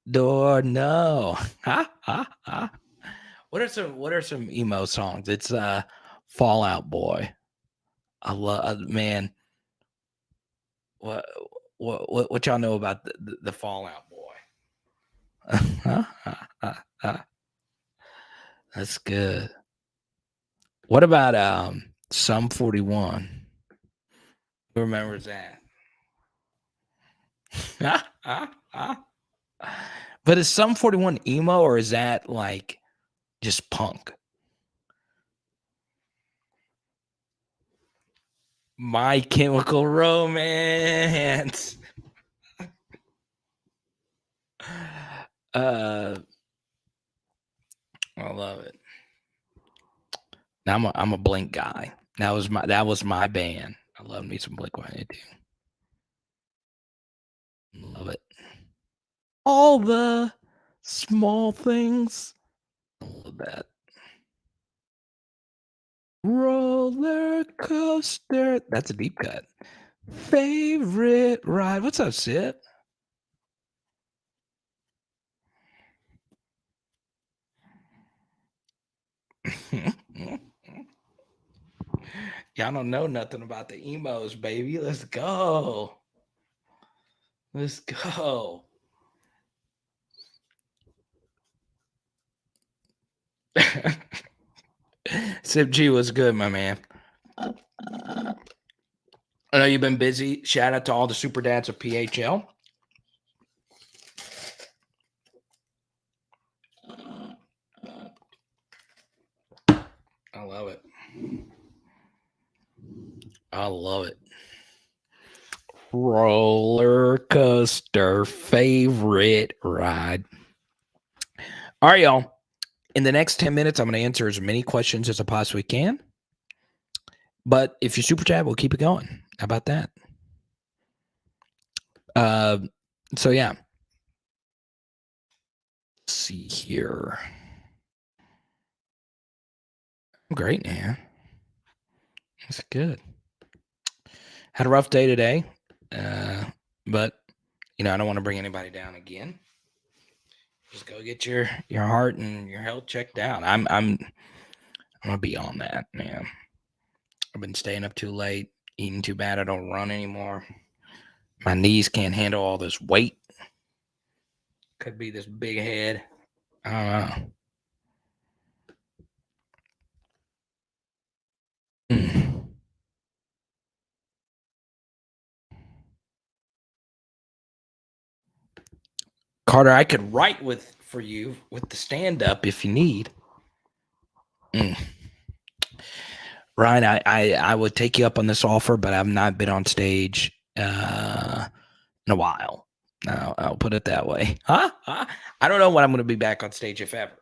door? No. Ha ha ha. What are some emo songs? It's Fallout Boy. I love, man. What what y'all know about the Fallout Boy? That's good. What about Sum 41? Who remembers that? But is Sum 41 emo, or is that like just punk? My Chemical Romance. I love it. Now I'm a Blink guy. That was my band. I love me some Blink 182. Love it. All the small things. I love that. Roller coaster. That's a deep cut. Favorite ride. What's up, Sid? Y'all don't know nothing about the emos, baby. Let's go. Let's go. Sip G was good, my man. I know you've been busy. Shout out to all the super dads of PHL. I love it. I love it. Roller coaster favorite ride. All right, y'all. In the next 10 minutes, I'm going to answer as many questions as I possibly can. But if you super chat, we'll keep it going. How about that? So yeah. Let's see here. Great, man. That's good. Had a rough day today, but I don't want to bring anybody down again. Just go get your heart and your health checked out. I'm gonna be on that, man. I've been staying up too late, eating too bad. I don't run anymore. My knees can't handle all this weight. Could be this big head. I don't know. Carter, I could write for you with the stand up if you need. Ryan, I would take you up on this offer, but I've not been on stage in a while. No, I'll put it that way. Huh? I don't know when I'm going to be back on stage, if ever.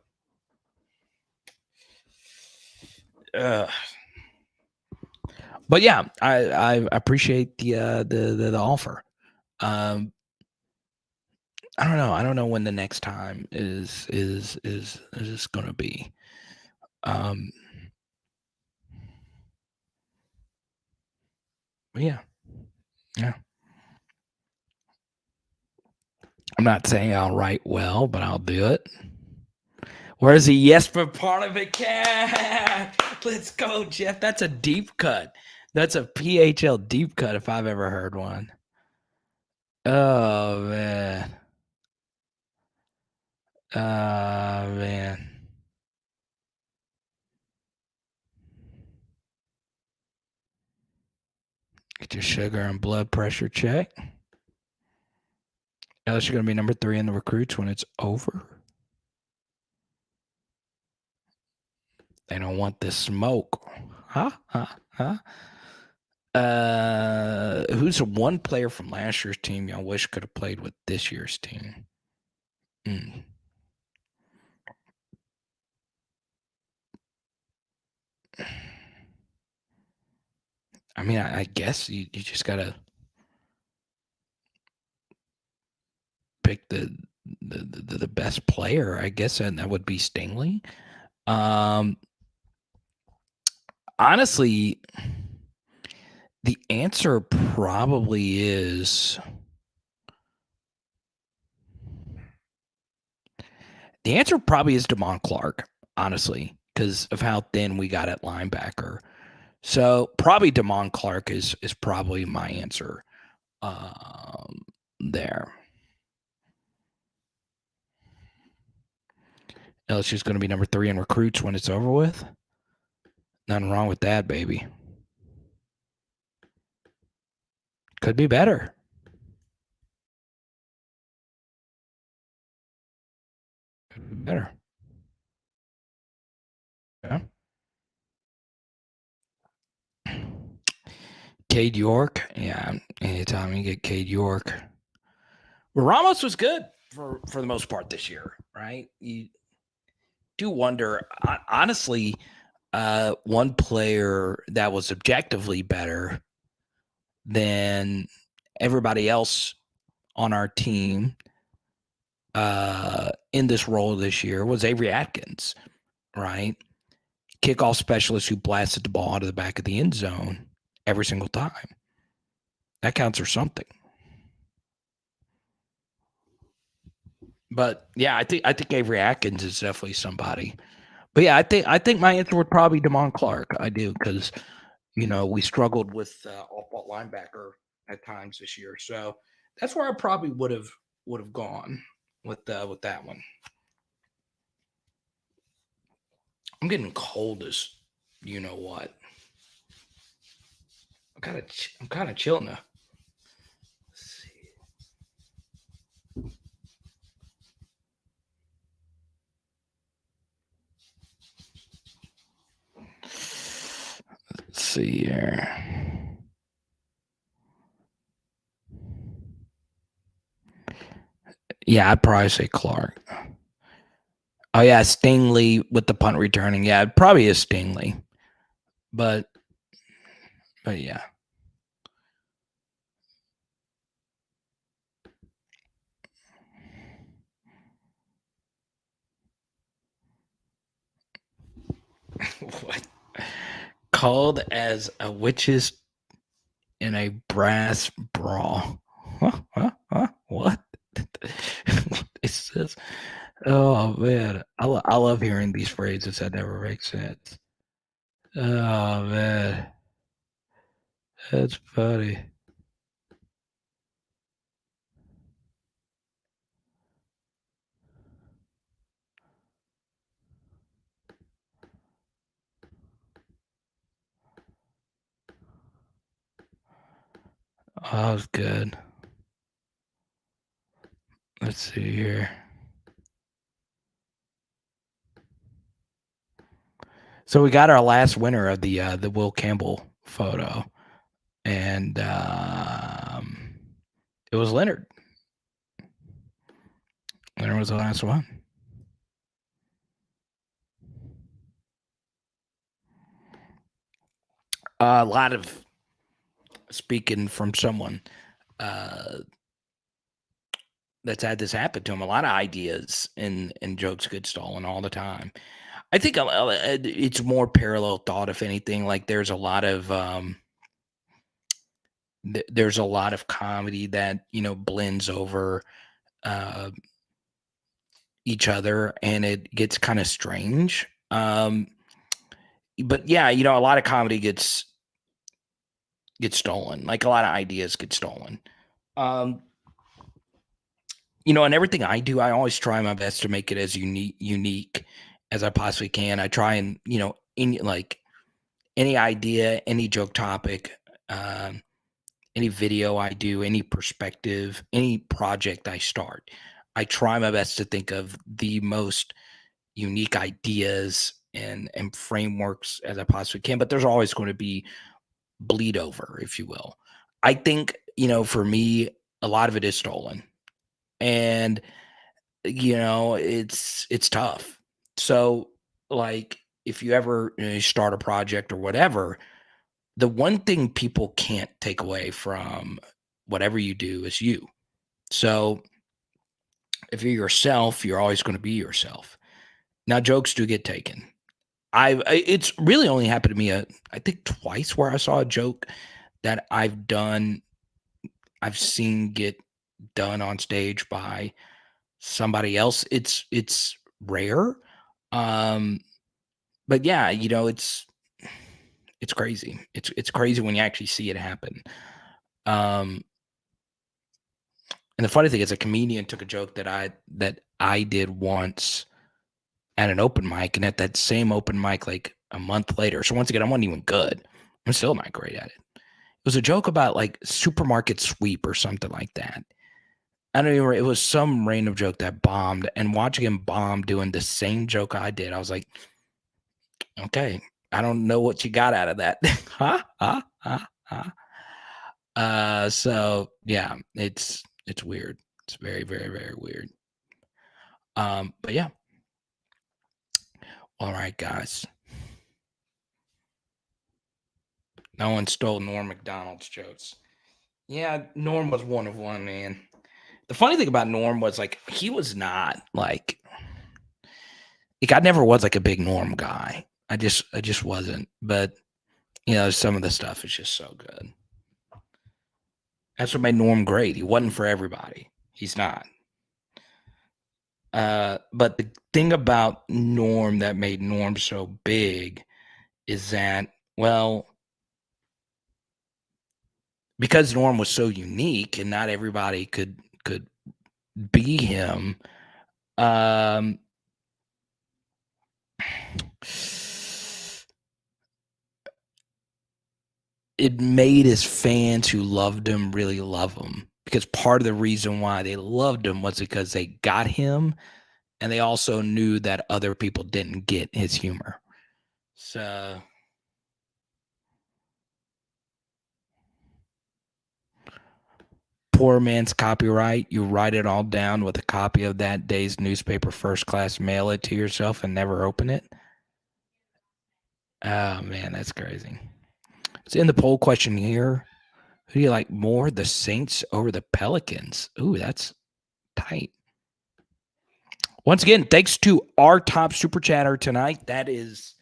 But yeah, I appreciate the offer. I don't know. I don't know when the next time is going to be. Yeah. I'm not saying I'll write well, but I'll do it. Where's the yes for part of it, cat? Let's go, Jeff. That's a deep cut. That's a PHL deep cut if I've ever heard one. Oh, man. Man. Get your sugar and blood pressure check. LSU going to be number 3 in the recruits when it's over. They don't want this smoke. Huh? Who's the one player from last year's team y'all wish could have played with this year's team? I mean, I guess you just gotta pick the best player, I guess, and that would be Stingley. Honestly, the answer probably is Damon Clark, honestly, because of how thin we got at linebacker. So probably Damon Clark is probably my answer there. LSU's going to be number 3 in recruits when it's over with. Nothing wrong with that, baby. Could be better. Could be better. Yeah. Cade York. Yeah. Anytime you get Cade York. Well, Ramos was good for the most part this year, right? You do wonder, honestly, one player that was objectively better than everybody else on our team in this role this year was Avery Atkins, right? Kickoff specialist who blasted the ball out of the back of the end zone every single time. That counts for something. But yeah, I think Avery Atkins is definitely somebody. But yeah, I think my answer would probably be Damon Clark. I do, because we struggled with off-ball linebacker at times this year. So that's where I probably would have gone with that one. I'm getting cold as you know what. I'm kind of chilling now. Let's see here. Yeah, I'd probably say Clark. Oh yeah, Stingley with the punt returning. Yeah, it probably is Stingley. But yeah. What? Called as a witches in a brass brawl. What? Oh man, I love hearing these phrases that never make sense. Oh man, that's funny. Oh, that was good. Let's see here. So we got our last winner of the Will Campbell photo, and it was Leonard. Leonard was the last one. A lot of speaking from someone uh, that's had this happen to him. A lot of ideas and jokes get stolen all the time. I think it's more parallel thought, if anything. Like there's a lot of comedy that blends over uh, each other, and it gets kind of strange. But yeah, a lot of comedy gets stolen. Like a lot of ideas get stolen. Um, and everything I do, I always try my best to make it as unique as I possibly can. I try and in like any idea, any joke topic, um, any video I do, any perspective, any project I start, I try my best to think of the most unique ideas and frameworks as I possibly can. But there's always going to be bleed over, if you will. I think for me, a lot of it is stolen, and it's tough. So, like, if you ever start a project or whatever, the one thing people can't take away from whatever you do is you. So, if you're yourself, you're always going to be yourself. Now, jokes do get taken. It's really only happened to me, I think twice, where I saw a joke that I've seen get done on stage by somebody else. It's rare. Um, but yeah, it's crazy. It's crazy when you actually see it happen. Um, and the funny thing is, a comedian took a joke that I did once at an open mic, and at that same open mic, like a month later. So once again, I wasn't even good. I'm still not great at it. It was a joke about like supermarket sweep or something like that. I don't even. It was some random joke that bombed, and watching him bomb doing the same joke I did, I was like, okay, I don't know what you got out of that. Huh? Huh? Huh? Huh? So yeah, it's weird. It's very, very, very weird. But yeah. All right, guys. No one stole Norm Macdonald's jokes. Yeah, Norm was one of one, man. The funny thing about Norm was like he was not like I never was like a big Norm guy. I just wasn't. But some of the stuff is just so good. That's what made Norm great. He wasn't for everybody. He's not. But the thing about Norm that made Norm so big is that, well, because Norm was so unique and not everybody could be him. Um, it made his fans who loved him really love him, because part of the reason why they loved him was because they got him, and they also knew that other people didn't get his humor. So poor man's copyright. You write it all down with a copy of that day's newspaper first class, mail it to yourself, and never open it. Oh man, that's crazy. It's in the poll question here. Who do you like more, the Saints over the Pelicans? Ooh, that's tight. Once again, thanks to our top super chatter tonight. That is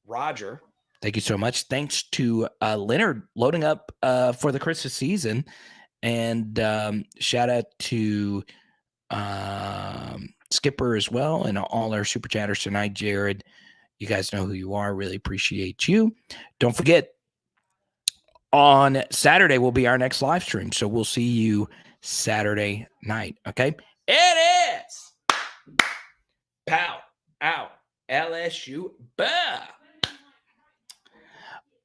Roger. Thank you so much. Thanks to Leonard loading up for the Christmas season. And shout out to Skipper as well, and all our super chatters tonight. Jared, you guys know who you are. Really appreciate you. Don't forget, on Saturday will be our next live stream. So we'll see you Saturday night. Okay. It is. Pow. Out. LSU. Bah.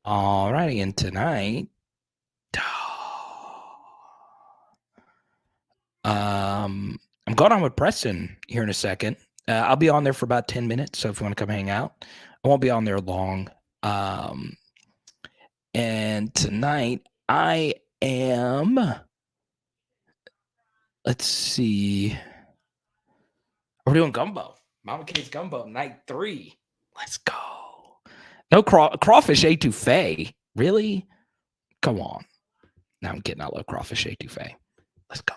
All righty. And tonight, I'm going on with Preston here in a second. I'll be on there for about 10 minutes. So if you want to come hang out, I won't be on there long. And tonight I am, let's see. We're doing gumbo. Mama K's gumbo, night 3. Let's go. No crawfish etouffee. Really? Come on. Now I'm getting out of crawfish etouffee. Let's go.